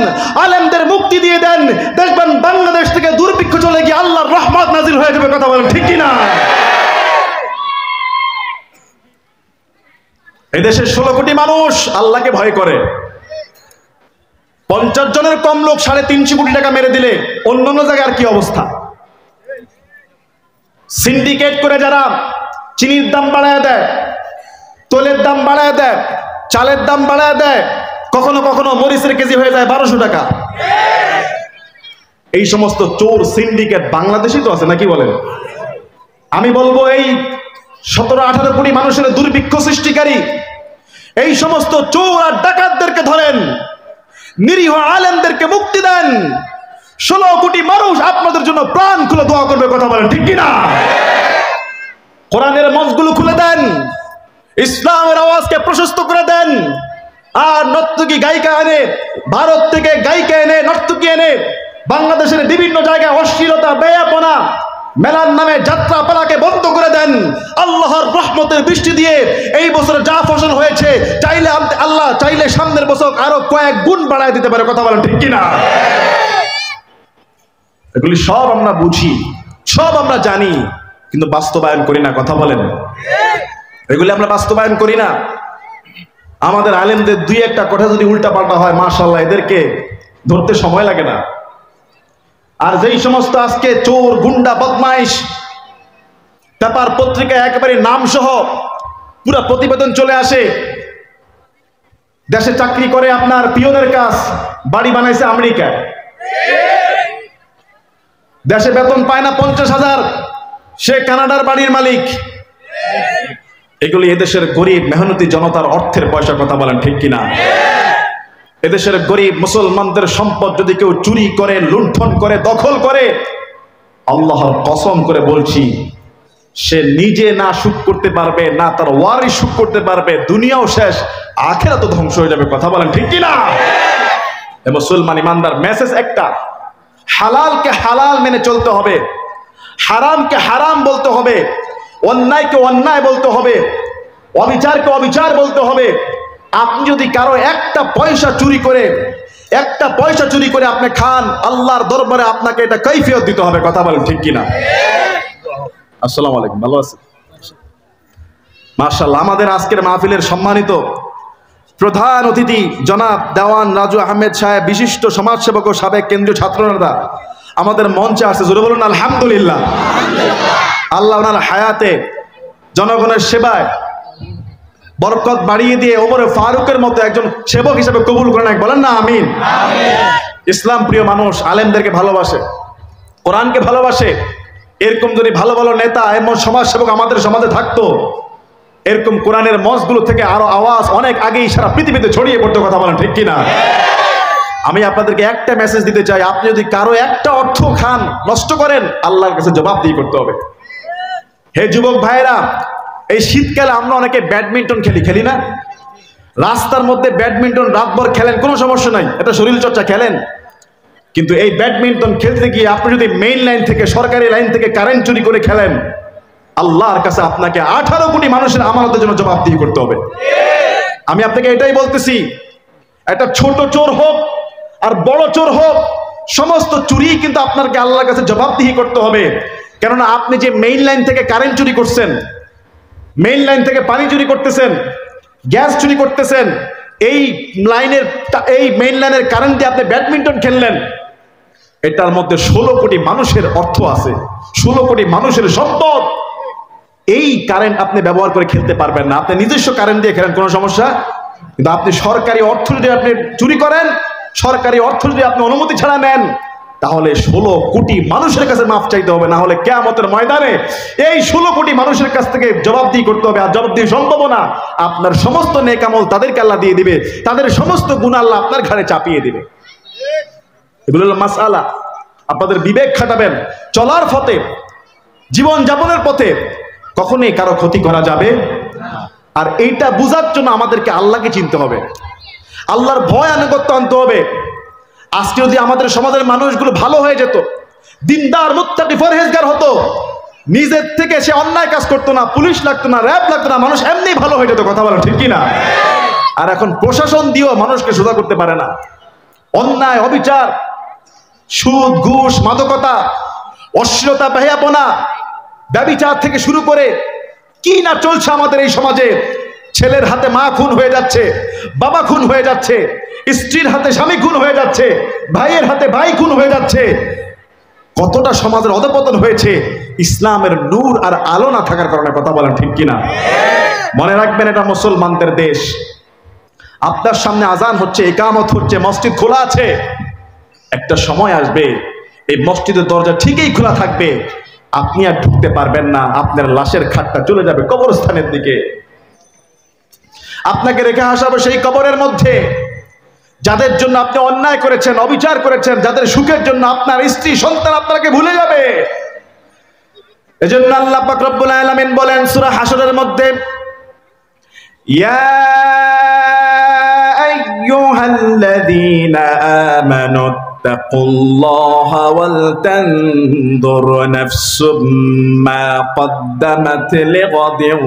আলেমদের মুক্তি দিয়ে দেন, দেখবেন বাংলাদেশ থেকে দুর্ভিক্ষ চলে গিয়ে আল্লাহর রহমত নাজিল হয়ে যাবে। কথা বলেন ঠিক কিনা? এদেশের 16 কোটি মানুষ আল্লাহকে ভয় করে। 50 জনের কম লোক 350 কোটি টাকা মেরে দিলে অন্যান্য জায়গার কি অবস্থা? সিন্ডিকেট করে যারা চিনির দাম বাড়ায় দেয়, তেলের দাম বাড়ায় দেয়, চালের দাম বাড়ায় দেয়, কখনো কখনো মরিচের কেজি হয়ে যায় 1200 টাকা। এই সমস্ত চোর সিন্ডিকেট বাংলাদেশেই তো আছে নাকি বলেন? আমি বলবো এই 17-18 কোটি মানুষের দুর্ভিক্ষ সৃষ্টিকারী এই সমস্ত চোর আর ডাকাতদেরকে ধরেন, নিরীহ আলেমদেরকে মুক্তি দেন। 16 কোটি মানুষ আপনাদের জন্য প্রাণ খুলে দোয়া করবে। কথা বলেন ঠিক কিনা? কোরআনের মঞ্চগুলো খুলে দেন, ইসলামের আওয়াজকে প্রশস্ত করে দেন। আর নর্তকী গায়িকা এনে, ভারত থেকে গায়িকা এনে, নর্তকী এনে বাংলাদেশের বিভিন্ন জায়গায় অশ্লীলতা, বেয়াপনা, মেলার নামে যাত্রা পালাকে বন্ধ করে দেন। আল্লাহর রহমতের বৃষ্টি দিয়ে এই বছর যা ফসল হয়েছে, চাইলে আল্লাহ চাইলে সামনের বছর আরো কয়েক গুণ বাড়ায় দিতে পারে। কথা বলেন ঠিক কিনা? এগুলি সব আমরা বুঝি, সব আমরা জানি, কিন্তু বাস্তবায়ন করি না। কথা বলেন, এগুলি আমরা বাস্তবায়ন করি না। আমাদের আলেমদের 2-1টা কথা যদি উল্টা পাল্টা হয়, মাশাআল্লাহ এদেরকে ধরতে সময় লাগে না। আর যেই সমস্ত আজকে চোর, গুন্ডা, বদমাইশ পেপার পত্রিকায় একেবারে নাম সহ পুরো প্রতিবেদন চলে আসে, দেশে চাকরি করে আপনার পিয়নের কাজ, বাড়ি বানাইছে আমেরিকায়, দেশে বেতন পায় না 50,000, সে কানাডার বাড়ির মালিক। এগুলি এদেশের গরিব মেহনতি জনতার অর্থের পয়সার কথা বলেন, ঠিক কিনা? এদেশের গরিব মুসলমানদের সম্পদ যদি কেউ চুরি করে, লুণ্ঠন করে, দখল করে, আল্লাহর কসম করে বলছি, সে নিজে না সুখ করতে পারবে, না তার ওয়ারিস সুখ করতে পারবে, দুনিয়াও শেষ, আখিরাতও ধ্বংস হয়ে যাবে। কথা বলেন, ঠিক কিনা? মুসলমান ইমানদার মেসেজ একটা, হালালকে হালাল মেনে চলতে হবে, হারামকে হারাম বলতে হবে, অন্যায়কে অন্যায় বলতে হবে, অবিচারকে অবিচার বলতে হবে। আপনি যদি কারো একটা পয়সা চুরি করে আপনি খান, আল্লাহর দরবারে আপনাকে এটা কৈফিয়ত দিতে হবে। কথা বলেন, ঠিক কিনা? আসসালামু আলাইকুম, ভালো আছেন? মাশাআল্লাহ, আমাদের আজকের মাহফিলের সম্মানিত প্রধান অতিথি জনাব দেওয়ান রাজু আহমেদ সাহেব, বিশিষ্ট সমাজসেবক ও সাবেক কেন্দ্রীয় ছাত্রনেতা, আমাদের মঞ্চে আসছে। জোরে বলুন আলহামদুলিল্লাহ। আল্লাহ ওনার হায়াতে জনগণের সেবায় বরকত বাড়িয়ে দিয়ে ওমরে ফারুকের মতো একজন সেবক হিসেবে কবুল করেন, বলেন না আমিন। ইসলাম প্রিয় মানুষ, আলেমদেরকে ভালোবাসে, কোরআনকে ভালোবাসে। এরকম যদি ভালো ভালো নেতা এমন সমাজ সেবক আমাদের সমাজে থাকতো, এরকম কোরআনের মঞ্চগুলো থেকে আরো আওয়াজ অনেক আগেই সারা পৃথিবীতে ছড়িয়ে পড়তো। কথা বলেন, ঠিক কিনা? আমি আপনাদেরকে একটা মেসেজ দিতে চাই, আপনি যদি কারো একটা অর্থ খান, নষ্ট করেন, আল্লাহর কাছে জবাবদিহি করতে হবে। হে যুবক ভাইরা, এই শীতকালে আমরা অনেকে ব্যাডমিন্টন খেলি না? রাস্তার মধ্যে ব্যাডমিন্টন রাতভর খেলেন, কোনো সমস্যা নাই, এটা শরীর চর্চা, খেলেন। কিন্তু এই ব্যাডমিন্টন খেলতে গিয়ে আপনি যদি মেইন লাইন থেকে, সরকারি লাইন থেকে কারেন্ট চুরি করে খেলেন, আল্লাহর কাছে আপনাকে 18 কোটি মানুষের আমানতের জন্য জবাবদিহি করতে হবে। আমি আপনাকে এটাই বলতেছি, একটা ছোট চোর হোক আর বড় চোর হোক, সমস্ত চুরি কিন্তু আপনাকে আল্লাহর কাছে জবাবদিহি করতে হবে। কেননা আপনি যে মেইন লাইন থেকে কারেন্ট চুরি করছেন, মেইন লাইন থেকে পানি চুরি করতেছেন, গ্যাস চুরি করতেছেন, এই মেইন লাইনের কারেন্ট দিয়ে আপনি ব্যাডমিন্টন খেললেন, এটার মধ্যে 16 কোটি মানুষের অর্থ আছে, 16 কোটি মানুষের সম্পদ। এই কারেন্ট আপনি ব্যবহার করে খেলতে পারবেন না। আপনি নিজস্ব কারেন্ট দিয়ে খেলেন, কোনো সমস্যা, কিন্তু আপনি সরকারি অর্থ যদি আপনি চুরি করেন, সরকারি অর্থ যদি আপনি অনুমতি ছাড়া নেন, তাহলে 16 কোটি মানুষের কাছে মাফ চাইতে হবে, না হলে কিয়ামতের ময়দানে এই 16 কোটি মানুষের কাছ থেকে জবাবদিহি করতে হবে। আর জবাবদিহি সম্ভব না, আপনার সমস্ত নেক আমল তাদেরকে আল্লাহ দিয়ে দিবে, তাদের সমস্ত গুনাহ আল্লাহ আপনার ঘাড়ে চাপিয়ে দিবে। এগুলো হলো মাসআলা। আপনাদের বিবেক খাটাবেন, চলার পথে, জীবন যাপনের পথে কখনোই কারো ক্ষতি করা যাবে না। আর এইটা বুঝার জন্য আমাদেরকে আল্লাহকে চিনতে হবে, আল্লাহর ভয় আনুগত্য আনতে হবে। আজকে যদি আমাদের সমাজের মানুষগুলো ভালো হয়ে যেত, দিনদার মুত্তাকি পরহেজগার হতো, নিজের থেকে সে অন্যায় কাজ করতো না, পুলিশ লাগতো না, র্যাব লাগতো না, মানুষ এমনি ভালো হয়ে যেত। কথা বলো, ঠিক কিনা? আর এখন প্রশাসন দিয়েও মানুষকে সোজা করতে পারে না। অন্যায়, অবিচার, সুদ, ঘুষ, মাদকতা, অশ্লীলতা, বেহায়াপনা, ব্যভিচার থেকে শুরু করে কি না চলছে আমাদের এই সমাজে। ছেলের হাতে মা খুন হয়ে যাচ্ছে, বাবা খুন হয়ে যাচ্ছে, স্ত্রীর হাতে স্বামী খুন হয়ে যাচ্ছে, ভাইয়ের হাতে ভাই খুন হয়ে যাচ্ছে। কতটা সমাজের অধঃপতন হয়েছে ইসলামের নূর আর আলো না থাকার কারণে। কথা বলেন, ঠিক কিনা? মনে রাখবেন, এটা মুসলমানদের দেশ। আপনার সামনে আজান হচ্ছে, ইকামত হচ্ছে, মসজিদ খোলা আছে। একটা সময় আসবে এই মসজিদের দরজা ঠিকই খোলা থাকবে, আপনি আর ঢুকতে পারবেন না, আপনার লাশের খাটটা চলে যাবে কবরস্থানের দিকে। আপনাকে রেখে আসা হবে সেই কবরের মধ্যে। যাদের জন্য আপনি অন্যায় করেছেন, অবিচার করেছেন, যাদের সুখের জন্য আপনার স্ত্রী সন্তান আপনাকে ভুলে যাবে। এজন্য আল্লাহ পাক রব্বুল আলামিন বলেন সূরা হাশরের মধ্যে, ইয়া আইয়ুহাল্লাযীনা আমানু তাকুল্লাহা ওয়াল তানজুর নাফসুম মা কদ্দামাত লিগাদিন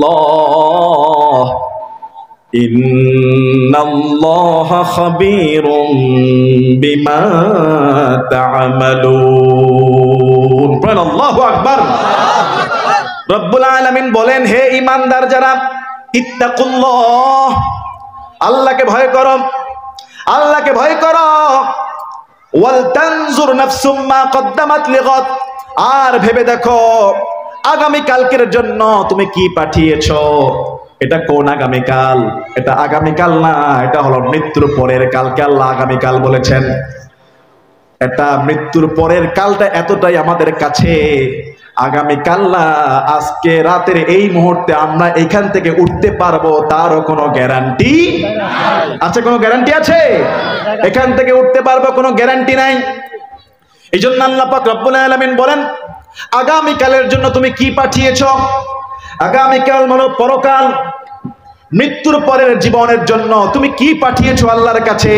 ওয়াত্তাকুল্লাহ ইন্নাল্লাহা খাবীরুম বিমা তা'মালুন। আল্লাহু আকবার। রব্বুল আলামিন বলেন, হে ঈমানদার যারা, ইত্তাকুল্লাহ, আল্লাহকে ভয় করো, আল্লাহকে ভয় করো। ওয়াল তানজুর নাফসুম মা কদ্দামাত লিগাদ, আর ভেবে দেখো আগামী কালকের জন্য তুমি কি পাঠিয়েছো। এটা কোন আগামীকাল? এটা আগামীকাল না, এটা হলো মৃত্যুর পরের কালকে আল্লাহ আগামীকাল বলেছেন। এটা মৃত্যুর পরের কালটা এতটাই আমাদের কাছে, আগামী কাল না, আজকে রাতের এই মুহূর্তে আমরা এখান থেকে উঠতে পারবো তারও কোনো গ্যারান্টি আছে? কোনো গ্যারান্টি আছে? এখান থেকে উঠতে পারবো কোনো গ্যারান্টি নাই। এই জন্য আল্লাহ পাক রব্বুল আলামিন বলেন, আগামীকালের জন্য তুমি কি পাঠিয়েছো? আগামীকাল মানে পরকাল, মৃত্যুর পরের জীবনের জন্য তুমি কি পাঠিয়েছো আল্লাহর কাছে?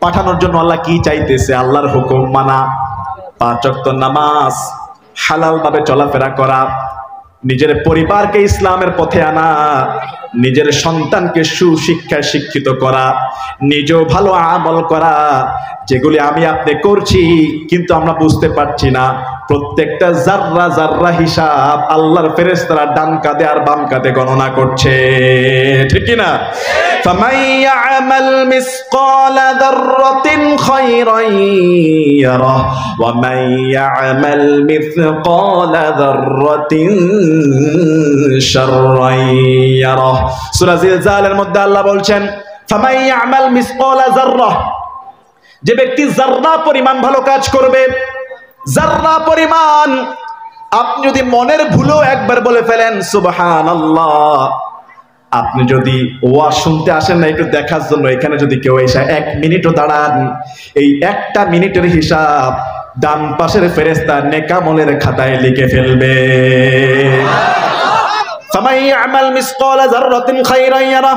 পাঠানোর জন্য আল্লাহ কি চাইতেছে? আল্লাহর হুকুম মানা, 5 ওয়াক্ত নামাজ, হালাল ভাবে চলাফেরা করা, নিজের পরিবারকে ইসলামের পথে আনা, নিজের সন্তানকে সুশিক্ষায় শিক্ষিত করা, নিজেও ভালো আমল করা, যেগুলি আমি আপনি করছি কিন্তু আমরা বুঝতে পারছি না। প্রত্যেকটা জাররা জাররা হিসাব আল্লাহর ফেরেশতারা ডান কাঁধে আর বাম কাঁধে গণনা করছে, ঠিক কি না? فَمَن يَعْمَلْ مِثْقَالَ ذَرَّةٍ خَيْرًا يَرَهُ وَمَن يَعْمَلْ مِثْقَالَ ذَرَّةٍ شَرًّا يَرَهُ। সূরা জিলজালের মধ্যে আল্লাহ বলছেন, فَمَن يَعْمَلْ مِثْقَالَ ذَرَّةٍ, যে ব্যক্তি জাররা পরিমাণ ভালো কাজ করবে, জাররা পরিমাণ, আপনি যদি মনের ভুলেও একবার বলে ফেলেন সুবহানাল্লাহ, আপনি যদি ওয়াজ শুনতে আসেন না একটু দেখার জন্য, এখানে যদি কেউ এসে 1 মিনিটও দাঁড়ান, এই 1টা মিনিটের হিসাব ডান পাশের ফেরেশতা নেকামলের খাতায় লিখে ফেলবে। ফামান ইয়ামাল মিসকালা যাররাতিন খায়রান ইয়ারা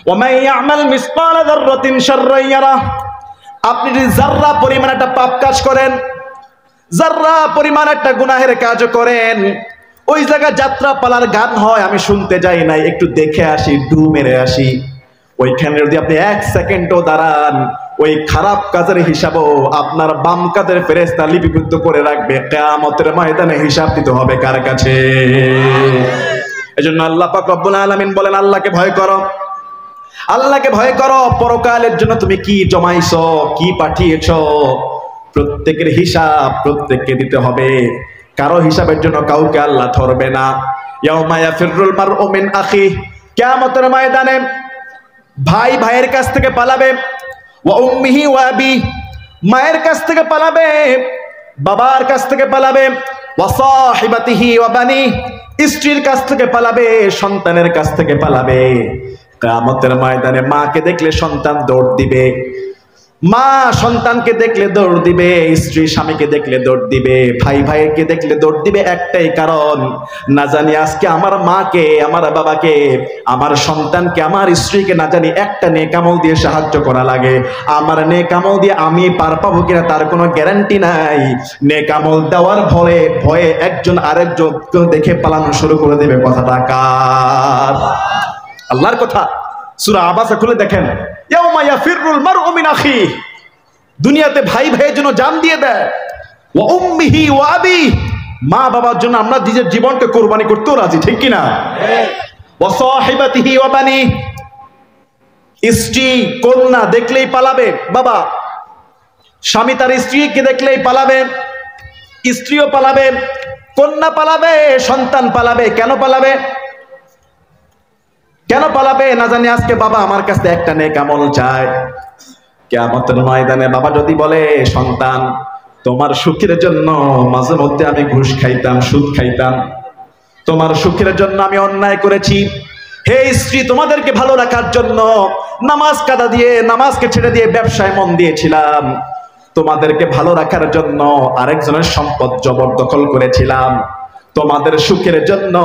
ওয়া মান ইয়ামাল মিসকালা যাররাতিন শাররান ইয়ারা। আপনি যদি জাররা পরিমাণ একটা পাপ কাজ করেন, জাররা পরিমাণ একটা গুনাহের কাজ করেন, ওই জায়গা যাত্রা পালার গান হয়, আমি শুনতে যাই নাই, একটু দেখে আসি, ডু মেরে আসি, ওইখানে যদি আপনি 1 সেকেন্ডও দাঁড়ান, ওই খারাপ কাজের হিসাবও আপনার বাম কাঁধের ফেরেশতা লিপিবদ্ধ করে রাখবে। কিয়ামতের ময়দানে হিসাব দিতে হবে কার কাছে? এজন্য আল্লাহ পাক রব্বুল আলামিন বলেন, আল্লাহকে ভয় করো, আল্লাহকে ভয় করো। পরকালের জন্য তুমি কি জমাইছো, কি পাঠিয়েছো, প্রত্যেকের হিসাব প্রত্যেককে দিতে হবে। কারো হিসাবের জন্য কাউকে আল্লাহ ধরবে না। ইয়াউমা ইয়াফিরুল মারউ মিন আখি, কিয়ামতের ময়দানে ভাই ভাইয়ের কাছ থেকে পালাবে, ওয়া উম্মিহি ওয়া আবি, মায়ের কাছ থেকে পালাবে, বাবার কাছ থেকে পালাবে, ওয়া সাহিবাতিহি ওয়া বানি, স্ত্রীর কাছ থেকে পালাবে, সন্তানের কাছ থেকে পালাবে। কিয়ামতের ময়দানে মাকে দেখলে সন্তান দৌড় দিবে, মা সন্তানকে দেখলে দৌড় দিবে, স্ত্রী স্বামীকে দেখলে দৌড় দিবে, ভাই ভাইকে দেখলে দৌড় দিবে। একটাই কারণ, না জানি আজকে আমার মাকে, আমার বাবাকে, আমার সন্তানকে, আমার স্ত্রীকে না জানি একটা নেক আমল দিয়ে সাহায্য করা লাগে। আমার নেক আমল দিয়ে আমি পার পাবো কিনা তার কোনো গ্যারান্টি নাই। নেক আমল দেওয়ার ভয়ে ভয়ে একজন আরেকজন দেখে পালানো শুরু করে দেবে। কথাটা কার? আল্লাহর কথা। সূরা আবাসা খুলে দেখেন, ইয়াউমা ইয়াফিরুল মারউ মিন আখি, দুনিয়াতে ভাই ভাইয়ের জন্য জান দিয়ে দেয়, ওয়া উম্মিহি ওয়া আবি, মা বাবার জন্য আমরা নিজের জীবনকে কুরবানি করতেও রাজি, ঠিক কি না? ওয়া সাহিবাতিহি ওয়া বানি, স্ত্রী কন্যা দেখলেই পালাবে বাবা, স্বামী তার স্ত্রীকে দেখলেই পালাবে, স্ত্রীও পালাবে, কন্যা পালাবে, সন্তান পালাবে। কেন পালাবে? কেন পালাবে? না জানি আজকে বাবা আমার কাছে একটা নেক আমল চায়। কিয়ামতের ময়দানে বাবা যদি বলে, সন্তান তোমার সুখের জন্য মাঝে মধ্যে আমি ঘুষ খাইতাম, সুদ খাইতাম, তোমার সুখের জন্য আমি অন্যায় করেছি, হে স্ত্রী তোমাদেরকে ভালো রাখার জন্য নামাজ কাদা দিয়ে, নামাজকে ছেড়ে দিয়ে ব্যবসায় মন দিয়েছিলাম, তোমাদেরকে ভালো রাখার জন্য আরেকজনের সম্পদ জবরদখল করেছিলাম, তোমাদের সুখের জন্য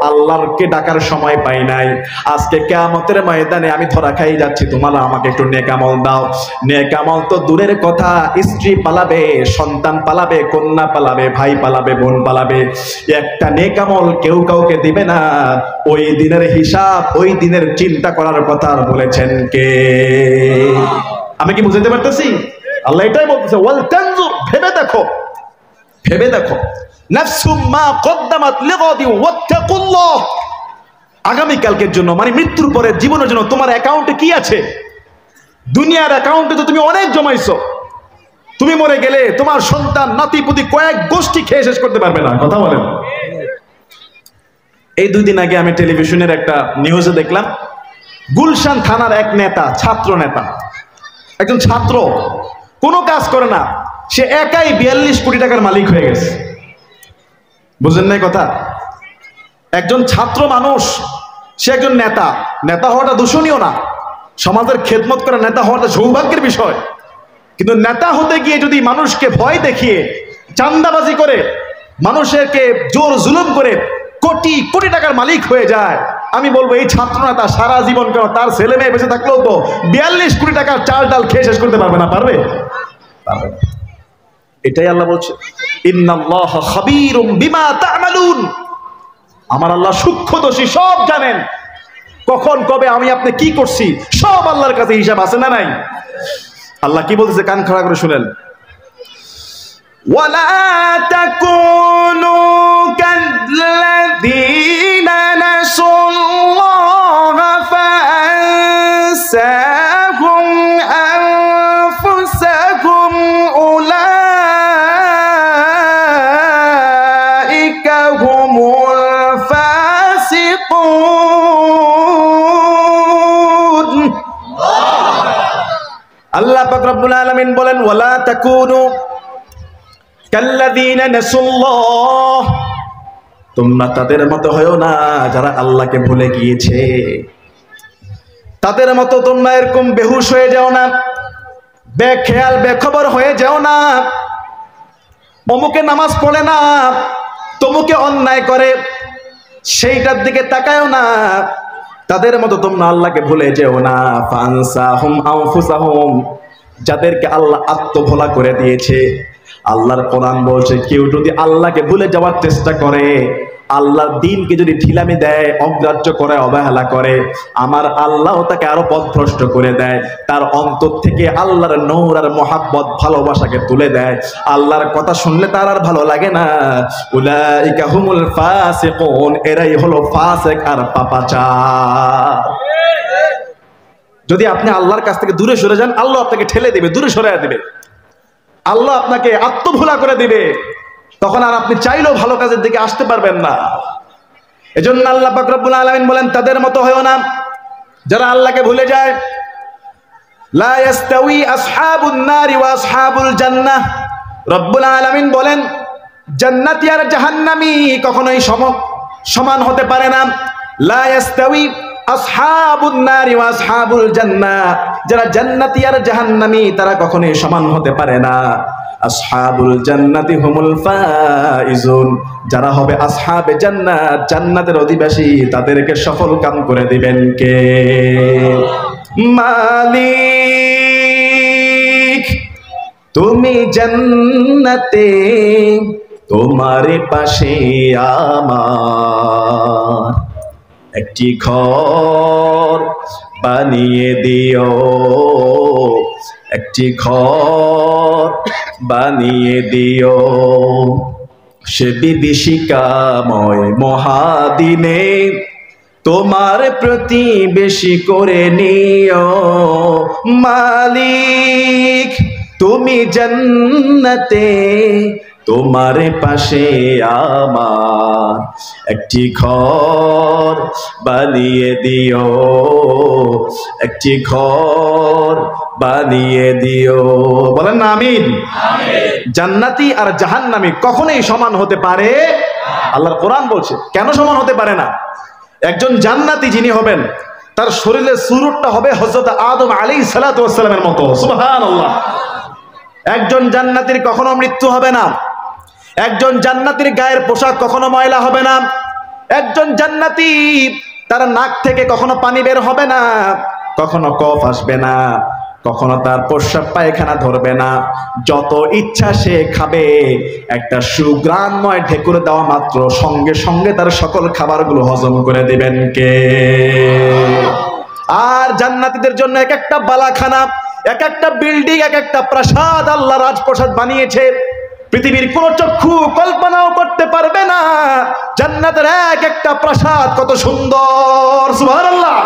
আল্লাহকে ডাকার সময় পাই নাই। আজকে কিয়ামতের ময়দানে আমি ধরা খাই যাচ্ছি, তোমরা আমাকে একটু নেক আমল দাও। নেক আমল তো দূরের কথা, স্ত্রী পালাবে, সন্তান পালাবে, কন্যা পালাবে, ভাই পালাবে, বোন পালাবে, একটা নেক আমল কেউ কাউকে দিবে না। ওই দিনের হিসাব, ওই দিনের চিন্তা করার কথা বলেছেন কে? আমি কি বুঝতে পারতেছি? আল্লাহ এটাই বলতেছে, ওয়াল তানজুর, ভেবে দেখো, ভেবে দেখো, নাফসুম মা কদ্দামাত লিগাদি ওয়াত্তাকুল্লাহ, আগামী কালকের জন্য, মানে মৃত্যুর পরে জীবনের জন্য তোমার অ্যাকাউন্টে কি আছে? দুনিয়ার অ্যাকাউন্টে তো তুমি অনেক জমাইছো, তুমি মরে গেলে তোমার সন্তান নাতিপুতি কয়েক গোষ্ঠী খেয়ে শেষ করতে পারবে না। কথা বলেন। এই 2 দিন আগে আমি টেলিভিশনের একটা নিউজে দেখলাম, গুলশান থানার এক নেতা, ছাত্র নেতা, একজন ছাত্র কোনো কাজ করে না, সে একাই 42 কোটি টাকার মালিক হয়ে গেছে। বুঝলেন নাই কথা? একজন ছাত্র মানুষ, সে একজন নেতা। নেতা হওয়াটা দূষণীয় না, সমাজের খেদমত করা নেতা হওয়াটা সৌভাগ্যের বিষয়। কিন্তু নেতা হতে গিয়ে যদি মানুষকে ভয় দেখিয়ে, চান্দাবাজি করে, মানুষেরকে জোর জুলুম করে কোটি কোটি টাকার মালিক হয়ে যায়, আমি বলবো এই ছাত্র নেতা সারা জীবন কেন, তার ছেলে মেয়ে বেঁচে থাকলেও তো 42 কোটি টাকার চাল ডাল খেয়ে শেষ করতে পারবে না। পারবে? পারবে না। এটাই আল্লাহ বলছে, ইন্নাল্লাহা খাবীরুম বিমা তা'মালুন। আমার আল্লাহ সূক্ষ্মদর্শী, সব জানেন। কখন কবে আমি আপনি কি করছি সব আল্লাহর কাছে হিসাব আছে না নাই? আল্লাহ কি বলতেছে, কান খাড়া করে শুনেন। ওয়ালা তাকুনু কাল্লাযীনা নাসুল্লাহা ফাআনসাহুম আনফুসাহুম উলাইকা হুমুল ফাসিকুন। আল্লাহ পাক রব্বুল আলামিন বলেন, ওয়ালা তাকুনু কাল্লাযীনা নাসুল্লাহ, তোমরা তাদের মতো হয়ো না যারা আল্লাহকে ভুলে গিয়েছে। তাদের মতো তোমরা এরকম বেহুশ হয়ে যাও না, বেখেয়াল বেখবর হয়ে যাও না। অমুকে নামাজ পড়ে না, তমুকে অন্যায় করে, সেইটার দিকে তাকায়ও না। তাদের মতো তোমরা আল্লাহকে ভুলে যেও না। ফানসাহুম আনফুসাহুম, যাদেরকে আল্লাহ আত্মভোলা করে দিয়েছে। আল্লাহর কোরআন বলছে, কেউ যদি আল্লাহকে ভুলে যাওয়ার চেষ্টা করে, আল্লাহর দ্বীনকে যদি ঢিলামি দেয়, অগ্রাহ্য করে, অবহেলা করে, আমার আল্লাহ তাকে আরো পথভ্রষ্ট করে দেয়। তার অন্তর থেকে আল্লাহর নূর আর মহাব্বত, ভালোবাসাকে তুলে দেয়। আল্লাহর কথা শুনলে তার আর ভালো লাগে না। উলাইকা হুমুল ফাসিকুন, এরাই হলো ফাসিক আর পাপাচার। যদি আপনি আল্লাহর কাছ থেকে দূরে সরে যান, আল্লাহ আপনাকে ঠেলে দিবে, দূরে সরাইয়া দিবে। আল্লাহ আপনাকে আত্মভোলা করে দিবে, তখন আর আপনি চাইলেও ভালো কাজের দিকে আসতে পারবেন না। এজন্য আল্লাহ পাক রব্বুল আলামিন বলেন, তাদের মতো হয়ো না যারা আল্লাহকে ভুলে যায়। লা ইয়াস্তাউই আসহাবুন নারি ওয়া আসহাবুল জান্নাহ। রব্বুল আলামিন বলেন, জান্নাতি আর জাহান্নামী কখনোই সমান হতে পারে না। লা ইয়াস্তাউই আসহাবুন নারি ওয়া আসহাবুল জান্নাহ, যারা জান্নাতি আর জাহান্নামী তারা কখনোই সমান হতে পারে না। আসহাবুল জান্নাতি হুমুল ফাইজুন, যারা হবে আসহাবে জান্নাত, জান্নাতের অধিবাসী, তাদেরকে সফল কাম করে দিবেন কে? মালিক, তুমি জান্নাতে, তোমার পাশে আমার একটি ঘর বানিয়ে দিও, একটি ঘর বানিয়ে দিও। সে বিভীষিকাময় মহাদিনে তোমার প্রতিবেশী করে নিও। মালিক, তুমি জান্নাতে, তোমার পাশে আমার একটি ঘর বানিয়ে দিও, একটি ঘর বানিয়ে দিও। বলেন না আমিন। জান্নাতি আর জাহান্নামী কখনোই সমান হতে পারে? আল্লাহর কোরআন বলছে। কেন সমান হতে পারে না? একজন জান্নাতি যিনি হবেন, তার শরীরের সুরতটা হবে হযরত আদম আলাইহিস সালাতু ওয়াস সালামের মতো। সুবহানাল্লাহ। একজন জান্নাতীর কখনো মৃত্যু হবে না। একজন জান্নাতীর গায়ের পোশাক কখনো ময়লা হবে না। একজন জান্নাতি, তার নাক থেকে কখনো পানি বের হবে না, কখনো কফ আসবে না, কখনো তার প্রস্রাব পায়খানা ধরবে না। যত ইচ্ছা সে খাবে, একটা সুগ্রাণময় ঢেকুর দেওয়া মাত্র সঙ্গে সঙ্গে তার সকল খাবারগুলো হজম করে দিবেন কে? আর জান্নাতীদের জন্য এক একটা বালাখানা, এক একটা বিল্ডিং, এক একটা প্রাসাদ, আল্লাহ রাজপ্রাসাদ বানিয়েছে। পৃথিবীর কোন চক্ষু কল্পনাও করতে পারবে না জান্নাতের এক একটা প্রাসাদ কত সুন্দর। সুবহানাল্লাহ।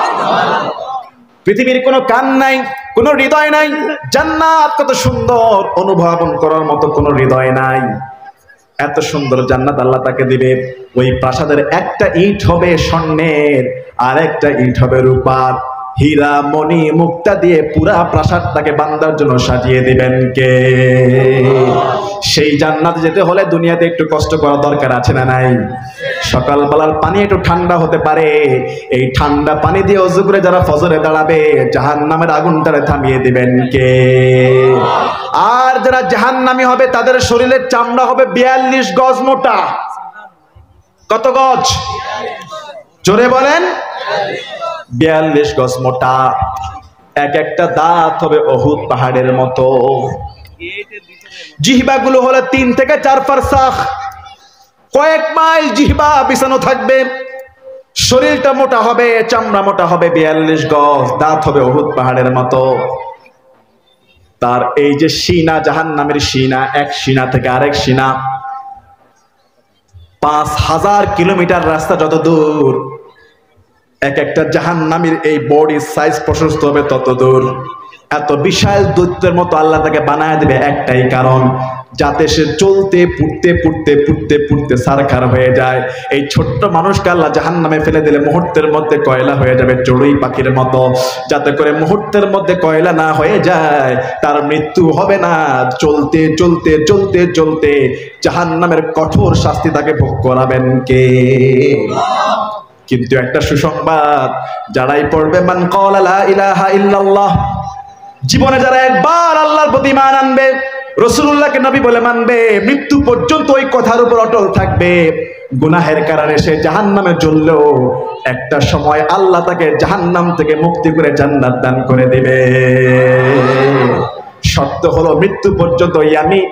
পৃথিবীর কোনো কান নাই, কোনো হৃদয় নাই, জান্নাত কত সুন্দর, অনুভবন করার মতো কোনো হৃদয় নাই। এত সুন্দর জান্নাত আল্লাহ তাকে দিবে। ওই প্রাসাদের একটা ইট হবে স্বর্ণের, আর একটা ইট হবে রূপার। হীরা মণি মুক্তা দিয়ে পুরা প্রাসাদটাকে বান্দার জন্য সাজিয়ে দিবেন কে? সেই জান্নাতে যেতে হলে দুনিয়াতে একটু কষ্ট করা দরকার আছে না নাই? সকালবেলার পানি একটু ঠান্ডা হতে পারে, এই ঠান্ডা পানি দিয়ে ওযু করে যারা ফজরে দাঁড়াবে জাহান্নামের আগুনটারে থামিয়ে দিবেন কে? আর যারা জাহান্নামী হবে তাদের শরীরের চামড়া হবে 42 গজ মোটা। কত গজ? জোরে বলেন। 42 গজ মোটা। এক একটা দাঁত হবে উহুদ পাহাড়ের মতো। জিহ্বাগুলো হলো 3 থেকে 4 ফারসাখ, কয়েক মাইল জিহ্বা বিছানো থাকবে। শরীরটা মোটা হবে, চামড়া মোটা হবে 42 গজ, দাঁত হবে উহুদ পাহাড়ের মতো। তার এই যে সিনা, জাহান্নামের সিনা, এক সিনা থেকে আরেক সিনা 5000 কিলোমিটার রাস্তা যত দূর, এক একটা জাহান্নামীর এই বডির সাইজ প্রশস্ত হবে তত দূর। এত বিশাল দৈত্যের মতো আল্লাহ তাকে বানায় দেবে একটাই কারণ, যাতে সে চলতে পুড়তে পুড়তে পুড়তে পুড়তে সারখার হয়ে যায়। এই ছোট্ট মানুষকে আল্লাহ জাহান্নামে ফেলে দিলে মুহূর্তের মধ্যে কয়লা হয়ে যাবে, চড়ুই পাখির মতো। যাতে করে মুহূর্তের মধ্যে কয়লা না হয়ে যায়, তার মৃত্যু হবে না। চলতে চলতে চলতে চলতে জাহান্নামের কঠোর শাস্তি তাকে ভোগ করাবেন কে? কিন্তু একটা সুসংবাদ, যারাই পড়বে মান ক্বালা লা ইলাহা ইল্লাল্লাহ, জীবনে যারা একবার আল্লাহর প্রতি ঈমান আনবে, রাসূলুল্লাহকে নবী বলে মানবে, মৃত্যু পর্যন্ত ওই কথার উপর অটল থাকবে, গুনাহের কারণে সে জাহান্নামে জ্বললেও একটা সময় আল্লাহ তাকে জাহান্নাম থেকে মুক্তি করে জান্নাত দান করে দিবে। শর্ত হলো মৃত্যু পর্যন্ত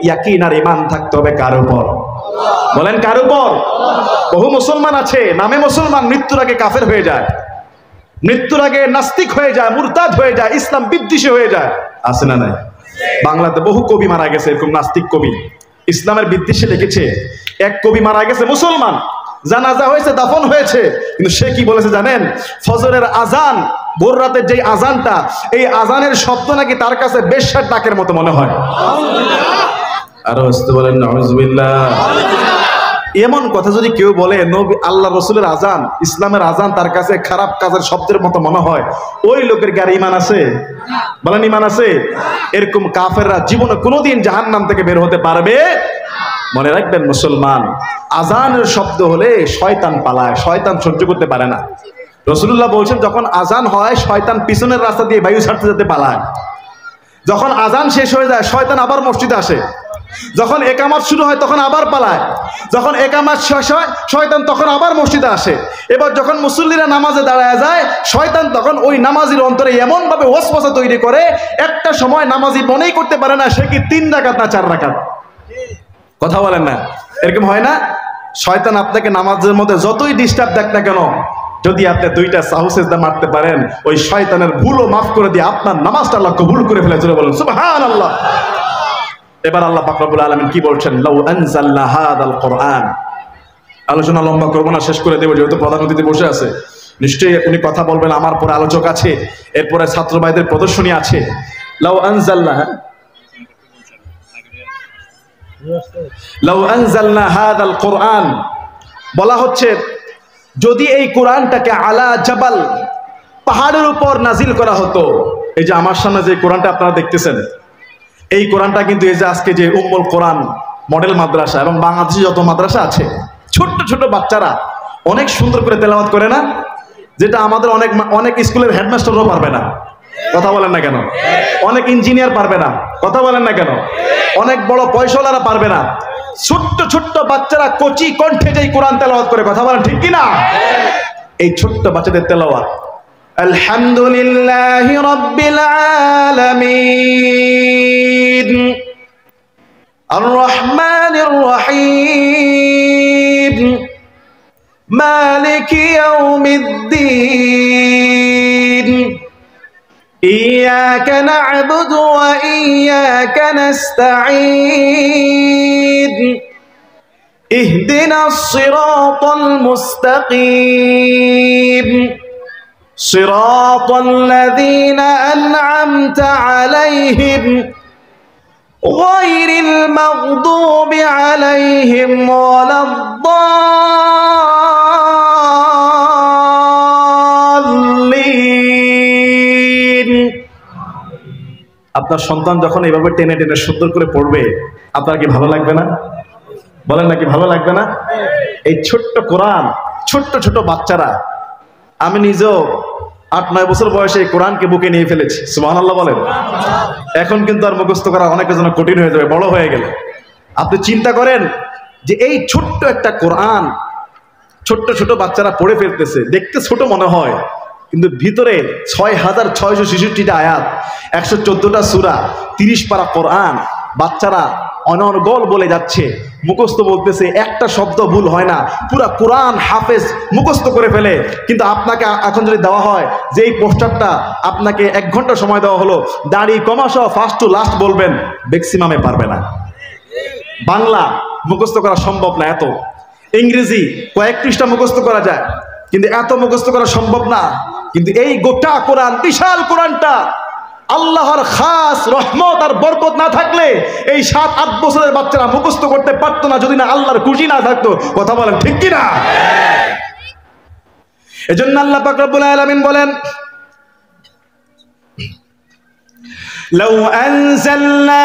ইয়াকিন আর ঈমান থাকতে হবে কার উপর? বলেন কার উপর? বহু মুসলমান আছে, নামে মুসলমান, মৃত্যুর আগে কাফের হয়ে যায়, মৃত্যুর আগে নাস্তিক হয়ে যায়, মুরতাদ হয়ে যায়, ইসলাম বিদ্বেষী হয়ে যায়। আছে না নাই? বাংলাতে বহু কবি মারা গেছে এরকম নাস্তিক কবি, ইসলামের বিদ্বেষে লিখেছে। এক কবি মারা গেছে মুসলমান, জানাজা হয়েছে, দাফন হয়েছে, কিন্তু সে কি বলেছে জানেন? ফজরের আজান, ভোর রাতের যে আজানটা, এই আজানের শব্দ নাকি তার কাছে বেশ্যার ডাকের মতো মনে হয়। আরো আসতে বলেন নাউজুবিল্লাহ। এমন কথা যদি কেউ বলে নবী আল্লাহ রসুলের আজান, ইসলামের আজান তার কাছে খারাপ কাজের শব্দের মতো মনে হয়, ওই লোকের কি আর ঈমান আছে? বলেন ঈমান আছে? এরকম কাফেররা জীবনে কোনোদিন জাহান্নাম থেকে বের হতে পারবে? মনে রাখবেন মুসলমান, আজানের শব্দ হলে শয়তান পালায়, শয়তান সহ্য করতে পারে না। রাসূলুল্লাহ বলছেন যখন আজান হয় শয়তান পিছনের রাস্তা দিয়ে বায়ু ছাড়তে যেতে পালায়। যখন আজান শেষ হয়ে যায় শয়তান আবার মসজিদে আসে। যখন একামাত শুরু হয় তখন আবার পালায়। যখন একামাত শেষ হয় শয়তান তখন আবার মসজিদে আসে। এবার যখন মুসল্লিরা নামাজে দাঁড়ায় যায় শয়তান তখন ওই নামাজির অন্তরে এমন ভাবে ওয়াসওয়াসা তৈরি করে, একটা সময় নামাজি মনেই করতে পারে না সে কি 3 রাকাত না 4 রাকাত। কথা বলেন না? এরকম হয় না? শয়তান আপনাকে নামাজের মধ্যে যতই ডিস্টার্ব দেখ না কেন, যদি আপনি 2টা সাহু সিজদা মারতে পারেন, ওই শয়তানের ভুলও মাফ করে দিয়ে আপনার নামাজটা আল্লাহ কবুল করে ফেলে। জোরে বলেন সুবহানাল্লাহ। এবার আল্লাহ পাক রব্বুল আলামিন কি বলছেন? লাউ আনজালনা হাদাল কুরআন। আলোচনা লম্বা করব না, শেষ করে দেব, যেহেতু প্রধান অতিথি বসে আছে, নিশ্চয়ই উনি কথা বলবেন, আমার পরে আলোচক আছে, এরপরে ছাত্র ভাইদের প্রদর্শনী আছে। লাউ আনজালনা হাদাল কুরআন, বলা হচ্ছে যদি এই কোরআনটাকে আলা জাবাল, পাহাড়ের উপর নাজিল করা হতো। এই যে আমার সামনে যে কোরআনটা আপনারা দেখতেছেন, এই কোরআনটা কিন্তু এই যে আজকে যে উম্মুল কোরআন মডেল মাদ্রাসা এবং বাংলাদেশে যত মাদ্রাসা আছে, ছোট্ট ছোট বাচ্চারা অনেক সুন্দর করে তেলাওয়াত করে না, যেটা আমাদের অনেক স্কুলের হেডমাস্টারও পারবে না। কথা বলেন না কেন? অনেক ইঞ্জিনিয়ার পারবে না। কথা বলেন না কেন? অনেক বড় পয়সাওয়ালারা পারবে না। ছোট্ট ছোট্ট বাচ্চারা কচি কণ্ঠে যেই কোরআন তেলাওয়াত করে, কথা বলেন ঠিক কিনা? এই ছোট্ট বাচ্চাদের তেলাওয়াত, আলহামদুলিল্লাহি রাব্বিল আলামিন আর রহমানির রহিম মালিকি ইয়াউমিদ্দিন ইয়াকা না'বুদু ওয়া ইয়াকা নাস্তাঈন ইহদিনাস সিরাতাল মুস্তাকিম সিরাতাল লাযীনা আন'আমতা আলাইহিম গায়রিল মাগদুবি আলাইহিম ওয়ালাদ-দাল্লিন। আপনার সন্তান যখন এইভাবে টেনে টেনে সুন্দর করে পড়বে, আপনার কি ভালো লাগবে না? বলেন নাকি ভালো লাগবে না? এই ছোট্ট কোরআন, ছোট্ট ছোট বাচ্চারা, আমি নিজেও 8-9 বছর বয়সে এই কোরআনকে বুকে নিয়ে ফেলেছি। সুবহানাল্লাহ বলেন। এখন কিন্তু আর মুখস্থ করা অনেকের জন্য কঠিন হয়ে যাবে বড় হয়ে গেলে। আপনি চিন্তা করেন যে এই ছোট্ট একটা কোরআন ছোট্ট ছোট বাচ্চারা পড়ে ফেলতেছে, দেখতে ছোট মনে হয়, কিন্তু ভিতরে 6666টা আয়াত, 114টা সূরা, 30 পারা কোরআন। বাচ্চারা অনর্গল বলে যাচ্ছে, মুখস্থ বলতেছে, একটা শব্দ ভুল হয় না, পুরা কোরআন হাফেজ মুখস্থ করে ফেলে। কিন্তু আপনাকে এখন যদি দেওয়া হয় যে এই পোস্টারটা আপনাকে 1 ঘন্টা সময় দেওয়া হলো, দাড়ি কমাসহ ফার্স্ট টু লাস্ট বলবেন, ম্যাক্সিমামে পারবে না। বাংলা মুখস্থ করা সম্ভব না এত, ইংরেজি কয়েক পৃষ্ঠা মুখস্থ করা যায়, কিন্তু এত মুখস্থ করা সম্ভব না। কিন্তু এই গোটা কোরআন, বিশাল কোরআনটা, আল্লাহর খাস রহমত আর বরকত না থাকলে এই 7-8 বছরের বাচ্চারা মুখস্থ করতে পারতো না, যদি না আল্লাহর খুশি না থাকতো। কথা বলেন ঠিক কিনা? এজন্য আল্লাহ পাক রব্বুল আলামিন বলেন, লাউ আনজালনা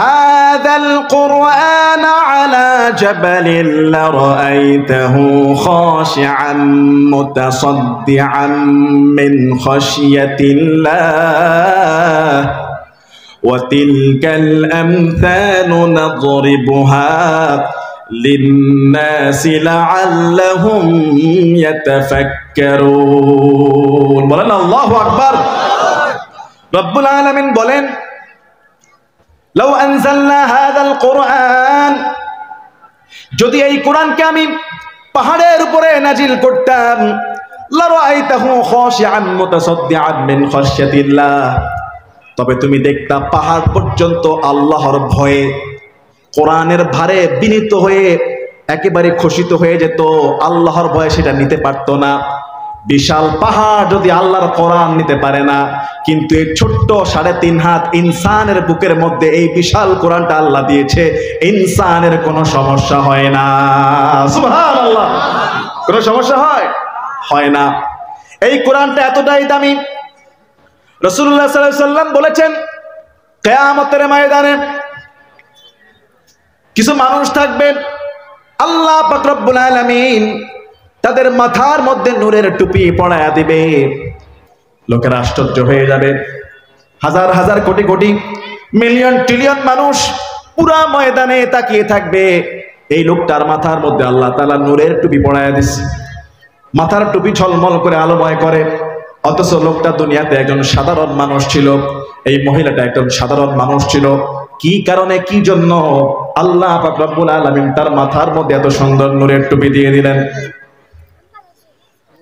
هذا القرآن على جبل لرأيته خاشعا متصدعا من خشية الله وتلك الأمثال نضربها للناس لعلهم يتفكرون। বলেন আল্লাহু আকবার। রব্বুল আলামিন বলেন, লাউ আনজালনা হাযাল কুরআন, যদি এই কোরআনকে আমি পাহাড়ের উপরে নাজিল করতাম, লারাআইতাহু খাশিআন মুতাসাদ্দিআন মিন খাশিয়াতিল্লাহ, তবে তুমি দেখতা পাহাড় পর্যন্ত আল্লাহর ভয়ে, কোরআনের ভারে বিনীত হয়ে একেবারে খসিত হয়ে যেত। আল্লাহর ভয়ে সেটা নিতে পারতো না। বিশাল পাহাড় যদি আল্লাহর কোরআন নিতে পারে না, কিন্তু এই ছোট্ট 3.5 হাত ইনসানের বুকের মধ্যে এই বিশাল কোরআনটা আল্লাহ দিয়েছে, ইনসানের কোনো সমস্যা হয় না। সুবহানাল্লাহ। কোনো সমস্যা হয় না। এই কোরআনটা এতটাই দামি, রাসূলুল্লাহ সাল্লাল্লাহু আলাইহি ওয়াসাল্লাম বলেছেন, কিয়ামতের ময়দানে কিছু মানুষ থাকবে, আল্লাহ পাক রব্বুল আলামিন তাদের মাথার মধ্যে নূরের টুপি পরায়া দিবে। লোকেরা আশ্চর্য হয়ে যাবে। হাজার হাজার কোটি কোটি মিলিয়ন ট্রিলিয়ন মানুষ পুরা ময়দানে তাকিয়ে থাকবে, এই লোকটার মাথার মধ্যে আল্লাহ তাআলা নূরের টুপি পরায়া দিচ্ছে। মাথার টুপি ঝলমল করে আলোময় করে, অথচ লোকটা দুনিয়াতে একজন সাধারণ মানুষ ছিল। এই মহিলাটা একজন সাধারণ মানুষ ছিল। কি কারণে, কি জন্য আল্লাহ পাক রব্বুল আলামিন তার মাথার মধ্যে এত সুন্দর নূরের টুপি দিয়ে দিলেন?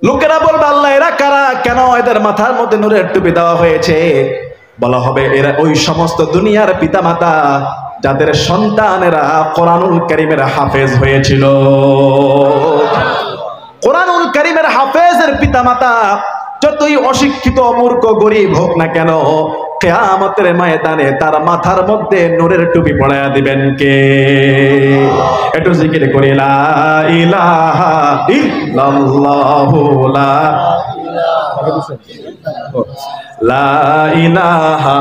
লোকেরা বলবে, আল্লাহ এরা কারা, কেন এদের মাথার মধ্যে নূরের টুপি দেওয়া হয়েছে? বলা হবে, এরা ওই সমস্ত দুনিয়ার পিতামাতা যাদের সন্তানেরা কোরআনুল কারীমের হাফেজ হয়েছিল। কোরআনুল কারীমের হাফেজের পিতামাতা যতই অশিক্ষিত, মূর্খ, গরীব হোক না কেন, কিয়ামতের ময়দানে তার মাথার মধ্যে নূরের টুপি পরায়া দিবেন কে? একটু জিকির করি, লা ইলাহা ইল্লাল্লাহু, লা ইলাহা।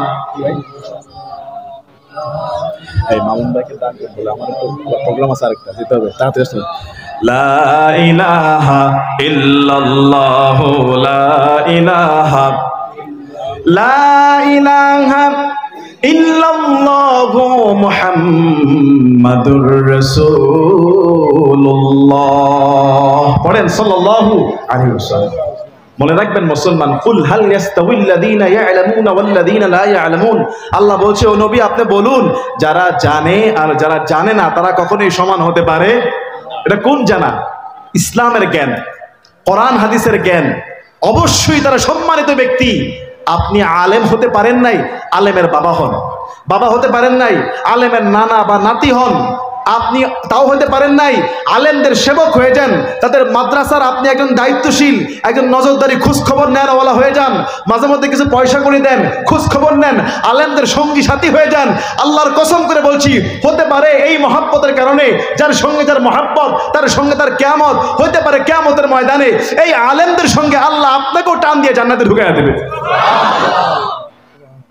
এই মামুন ভাইকে দান করে বলে, আমার একটু প্রোগ্রাম আছে, আরেকটা যেতে হবে, তাড়াতাড়ি আসতে হবে। লা ইলাহা ইল্লাল্লাহু, লা ইলাহা, লা ইলাহা ইল্লাল্লাহু মুহাম্মাদুর রাসূলুল্লাহ। পড়েন সাল্লাল্লাহু আলাইহি ওয়াসাল্লাম। মনে রাখবেন মুসলমান, কুল হাল ইয়াস্তাউিল্লাযীনা ইয়ালামুনা ওয়াল্লাযীনা লা ইয়ালামুন। আল্লাহ বলছে, ও নবী আপনি বলুন, যারা জানে আর যারা জানে না তারা কখনোই সমান হতে পারে? এটা কোন জানা? ইসলামের জ্ঞান, কোরআন হাদিসের জ্ঞান। অবশ্যই তারা সম্মানিত ব্যক্তি। আপনি আলেম হতে পারেন নাই, আলেমের বাবা হন। বাবা হতে পারেন নাই, আলেমের নানা বা নাতি হন। আপনি তাও হতে পারেন নাই, আলেমদের সেবক হয়ে যান। তাদের মাদ্রাসার আপনি একজন দায়িত্বশীল, একজন নজরদারি, খোঁজ খবর নেওয়ালা হয়ে যান। মাঝে মধ্যে কিছু পয়সা করে দেন, খোঁজ খবর নেন, আলেমদের সঙ্গী সাথী হয়ে যান। আল্লাহর কসম করে বলছি, হতে পারে এই মহাব্বতের কারণে, যার সঙ্গে যার মহাব্বত, তার সঙ্গে তার কিয়ামত হতে পারে। কিয়ামতের ময়দানে এই আলেমদের সঙ্গে আল্লাহ আপনাকেও টান দিয়ে জান্নাতে ঢুকাইয়া দেবে।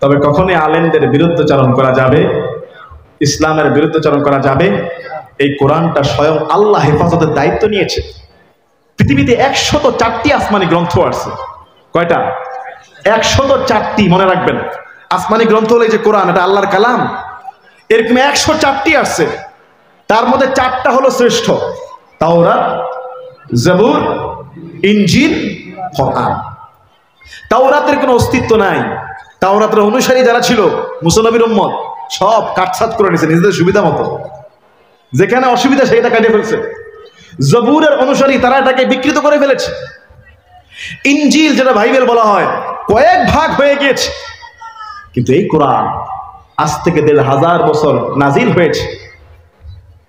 তবে কখনই আলেমদের বিরুদ্ধাচরণ করা যাবে, ইসলামের বিরুদ্ধাচরণ করা যাবে? এই কোরআনটা স্বয়ং আল্লাহ হেফাজতের দায়িত্ব নিয়েছে। পৃথিবীতে 104টি আসমানি গ্রন্থ আছে। কয়টা? 104টি। মনে রাখবেন, আসমানি গ্রন্থ হলো এই যে কোরআন, এটা আল্লাহর কালাম। এরকম 104টি আছে, তার মধ্যে 4টা হলো শ্রেষ্ঠ: তাওরাত, জাবুর, ইনজিল, কোরআন। তাওরাতের কোনো অস্তিত্ব নাই। তাওরাতের অনুসারী যারা ছিল মুসা-নবীর উম্মত, সব কাটছাট করে নিয়েছে নিজেদের সুবিধা মতো, যেখানে অসুবিধা সেটা কাটিয়ে ফেলছে। জাবুরের অনুসারী তারা এটাকে বিকৃত করে ফেলেছে। ইনজিল, যেটা বাইবেল বলা হয়, কয়েক ভাগ হয়ে গিয়েছে। কিন্তু এই কোরআন আজ থেকে 1500 বছর নাজিল হয়েছে।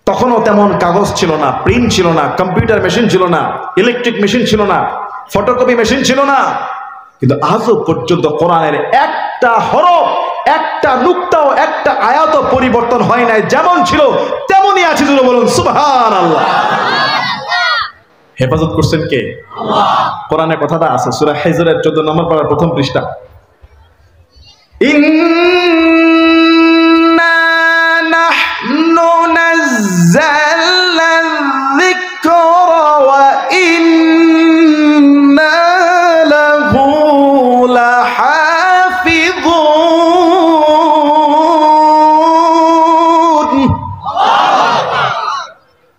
তখনও তেমন কাগজ ছিল না, প্রিন্ট ছিল না, কম্পিউটার মেশিন ছিল না, ইলেকট্রিক মেশিন ছিল না, ফটোকপি মেশিন ছিল না। কিন্তু আজও পর্যন্ত কোরআনের একটা হরফ, একটা নুক্তাও, একটা আয়াতও পরিবর্তন হয় নাই, যেমন ছিল তেমনই আছে। বলুন সুবহানাল্লাহ। হেফাজত করছেন কে? আল্লাহ। কোরআনে কথাটা আছে সূরা হিজরের 14 নম্বর পারার প্রথম পৃষ্ঠা। ইন্না নাহনু নাযালনা যিকরা ওয়া ইন্না লাহু লাহাফিযুন।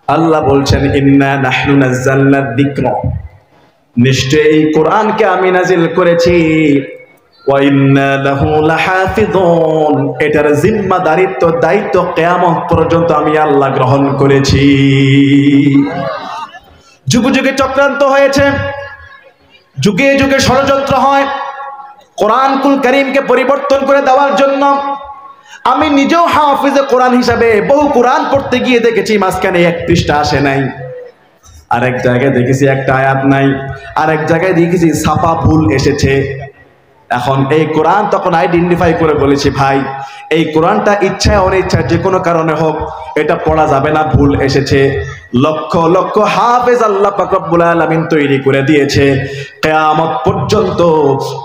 আল্লাহ বলছেন, ইন্না নাহনু নাযালনা যিকরা, নিশ্চয়ই এই কোরআনকে আমি নাজিল করেছি, ওয়া ইন্না লাহু লাহাফিযুন, এটার জিম্মাদারিত্ব, দায়িত্ব কিয়ামত পর্যন্ত আমি আল্লাহ গ্রহণ করেছি। যুগে যুগে চক্রান্ত হয়েছে, যুগে যুগে ষড়যন্ত্র হয় কোরআনুল কারীমকে পরিবর্তন করে দেওয়ার জন্য। আমি নিজেও হাফিজে কোরআন হিসাবে বহু কোরআন পড়তে গিয়ে দেখেছি মাঝখানে এক পৃষ্ঠা আসে নাই, আরেক জায়গায় দেখেছি একটা আয়াত নাই, আরেক জায়গায় দেখেছি ছাপা ভুল এসেছে। এখন এই কোরআন তখন আইডেন্টিফাই করে বলেছি, ভাই এই কোরআনটা ইচ্ছায় অনিচ্ছায় যে কোনো কারণে হোক এটা পড়া যাবে না, ভুল এসেছে। লক্ষ লক্ষ হাফেজ আল্লাহ পাক রব্বুল আলামিন তৈরি করে দিয়েছে। কিয়ামত পর্যন্ত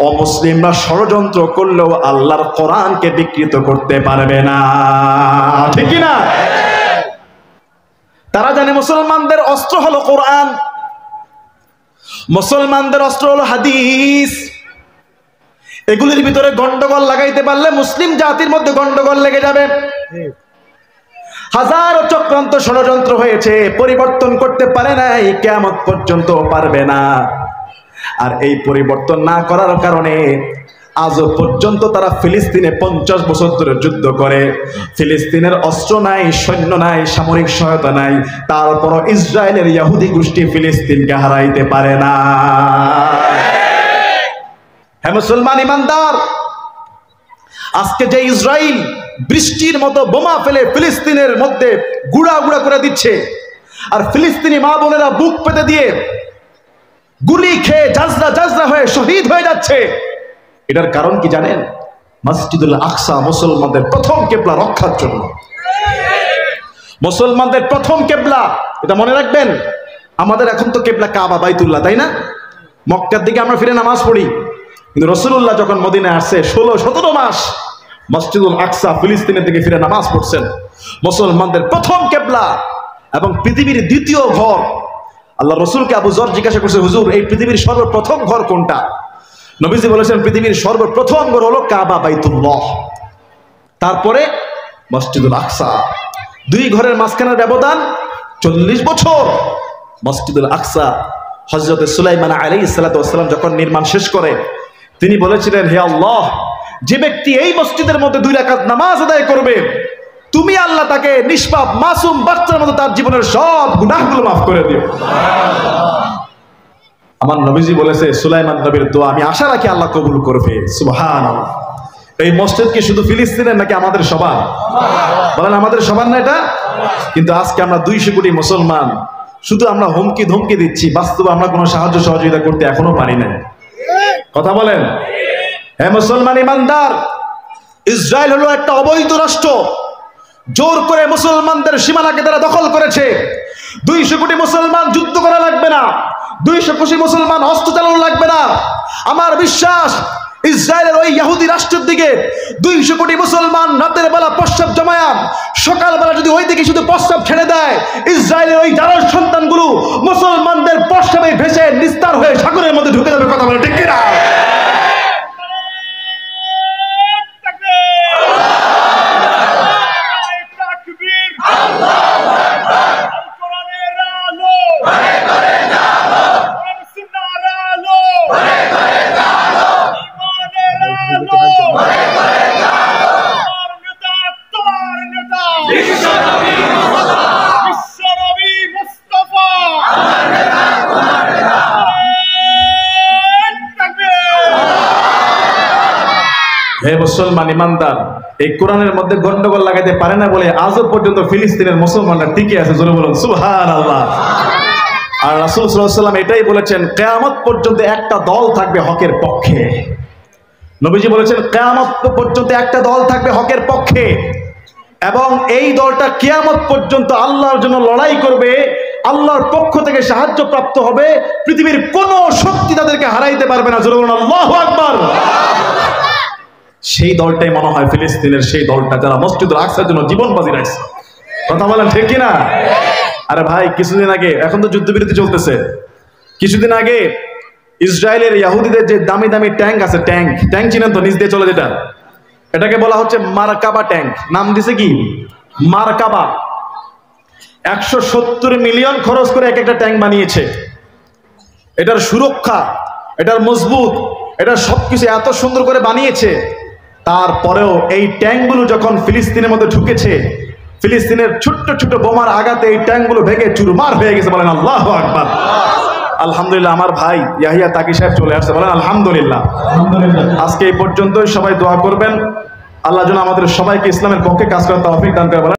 অমুসলিমরা ষড়যন্ত্র করলেও আল্লাহর কোরআনকে বিকৃত করতে পারবে না, ঠিক কি না? তারা জানে মুসলমানদের অস্ত্র হলো কোরআন, মুসলমানদের অস্ত্র হলো হাদিস। এগুলির ভিতরে গন্ডগোল লাগাইতে পারলে মুসলিম জাতির মধ্যে গন্ডগোল লেগে যাবে। হাজারো চক্রান্ত ষড়যন্ত্র হয়েছে, পরিবর্তন করতে পারে নাই, কিয়ামত পর্যন্ত পারবে না। আর এই পরিবর্তন না করার কারণে আজও পর্যন্ত তারা ফিলিস্তিনে 50 বছর ধরে যুদ্ধ করে। ফিলিস্তিনের অস্ত্র নাই, সৈন্য নাই, সামরিক সহায়তা নাই, তারপরও ইসরায়েলের ইহুদি গোষ্ঠী ফিলিস্তিনকে হারাইতে পারে না। হ্যাঁ মুসলমান ইমানদার, আজকে যে ইসরায়েল বৃষ্টির মতো বোমা ফেলে ফিলিস্তিনের মধ্যে গুড়া গুড়া করে দিচ্ছে, আর ফিলিস্তিনি মা বোনেরা বুক পেতে দিয়ে গুলি খেয়ে জাজরা জাজরা হয়ে শহীদ হয়ে যাচ্ছে, এটার কারণ কি জানেন? মসজিদুল আকসা মুসলমানদের প্রথম কেবলা রক্ষার জন্য। মুসলমানদের প্রথম কেবলা, এটা মনে রাখবেন। আমাদের এখন তো কেবলা কাবা, বাইতুল্লাহ, তাই না? মক্কার দিকে আমরা ফিরে নামাজ পড়ি, কিন্তু রাসূলুল্লাহ যখন মদিনায় আসছে 16-17 মাস মসজিদুল আকসা ফিলিস্তিনের দিকে ফিরে নামাজ পড়ছেন। মুসলমানদের প্রথম কেবলা এবং পৃথিবীর দ্বিতীয় ঘর। আল্লাহ রসুলকে আবু যর জিজ্ঞাসা করছে, হুজুর এই পৃথিবীর সর্বপ্রথম ঘর কোনটা? নবীজি বলেছেন, পৃথিবীর সর্বপ্রথম ঘর হলো কাবা, বাইতুল্লাহ, তারপরে মসজিদুল আকসা। দুই ঘরের মাঝখানের ব্যবধান 40 বছর। মসজিদুল আকসা হযরত সুলাইমান আলাইহিস সালাতু ওয়াস সালাম যখন নির্মাণ শেষ করে, তিনি বলেছিলেন, হে আল্লাহ, যে ব্যক্তি এই মসজিদের মধ্যে 2 রাকাত নামাজ আদায় করবে, তুমি আল্লাহ তাকে নিষ্পাপ মাসুম বাচ্চার মতো তার জীবনের সব গুনাহগুলো মাফ করে দিও। আমার নবীজি বলেছে, সুলাইমান নবীর দোয়া আমি আশা রাখি আল্লাহ কবুল করবে। সুবহানাল্লাহ। এই মসজিদ কি শুধু ফিলিস্তিনের নাকি আমাদের সবার? বলেন আমাদের সবার না এটা? কিন্তু আজকে আমরা 200 কোটি মুসলমান, শুধু আমরা হুমকি ধমকি দিচ্ছি, বাস্তবে আমরা কোনো সাহায্য সহযোগিতা করতে এখনো পারি না। কথা বলেন। হ্যাঁ মুসলমান ইমানদার, ইসরায়েল হলো একটা অবৈধ রাষ্ট্র। জোর করে মুসলমানদের সীমানাকে তারা দখল করেছে। 200 কোটি মুসলমান যুদ্ধ করা লাগবে না, 200 কোটি মুসলমান অস্ত্র চালানো লাগবে না। আমার বিশ্বাস ইসরায়েলের ওই ইহুদি রাষ্ট্রের দিকে 200 কোটি মুসলমান রাতের বেলা প্রস্রাব জমায়া সকালবেলা যদি ওই দিকে শুধু প্রস্রাব ছেড়ে দেয়, ইসরায়েলের ওই জারজ সন্তানগুলো মুসলমানদের প্রস্রাবে ভেসে নিস্তার হয়ে সাগরের মধ্যে ঢুকে যাবে। কথা বলে ঠিক কিনা? হে মুসলমান ইমানদার, এই কোরআনের মধ্যে গন্ডগোল লাগাইতে পারে না বলে আজও পর্যন্ত ফিলিস্তিনের মুসলমানরা টিকে আছে। জোরে বলুন সুবহানাল্লাহ। আর রাসূল সাল্লাল্লাহু আলাইহি ওয়াসাল্লাম এটাই বলেছেন, কিয়ামত পর্যন্ত একটা দল থাকবে হকের পক্ষে। নবীজি বলেছেন কিয়ামত পর্যন্ত একটা দল থাকবে হকের পক্ষে, এবং এই দলটা কিয়ামত পর্যন্ত আল্লাহর জন্য লড়াই করবে, আল্লাহর পক্ষ থেকে সাহায্য প্রাপ্ত হবে, পৃথিবীর কোন শক্তি তাদেরকে হারাইতে পারবে না। জোরে বলুন আল্লাহু আকবার। সেই দলটাই মনে হয় ফিলিস্তিনের সেই দলটা যারা মসজিদুল আকসার জন্য জীবন বাজি রাখছে। কথা বলেন ঠিক কিনা? আরে ভাই, কিছুদিন আগে, এখন তো যুদ্ধবিরতি চলতেছে, কিছুদিন আগে ইসরায়েলের ইহুদিদের যে দামি দামি ট্যাঙ্ক আছে, ট্যাঙ্ক চিনেন তো, নিচ দিয়ে চলে যেটা, এটাকে বলা হচ্ছে মারকাবা ট্যাঙ্ক। নাম দিছে কি? মারকাবা। 170 মিলিয়ন খরচ করে এক একটা ট্যাঙ্ক বানিয়েছে। এটার সুরক্ষা, এটার মজবুত, এটার সবকিছু এত সুন্দর করে বানিয়েছে। তারপরেও এই ট্যাঙ্কগুলো যখন ফিলিস্তিনের মধ্যে ঢুকেছে, ফিলিস্তিনের ছোট্ট ছোট্ট বোমার আঘাতে এই ট্যাঙ্কগুলো ভেঙে চুরমার হয়ে গেছে। বলেন আল্লাহু আকবার। আলহামদুলিল্লাহ, আমার ভাই ইয়াহিয়া তাকি সাহেব চলে আসছে। বলেন আলহামদুলিল্লাহ। আজকে এই পর্যন্তই, সবাই দোয়া করবেন আল্লাহ যেন আমাদের সবাইকে ইসলামের পক্ষে কাজ করার তৌফিক দান করে।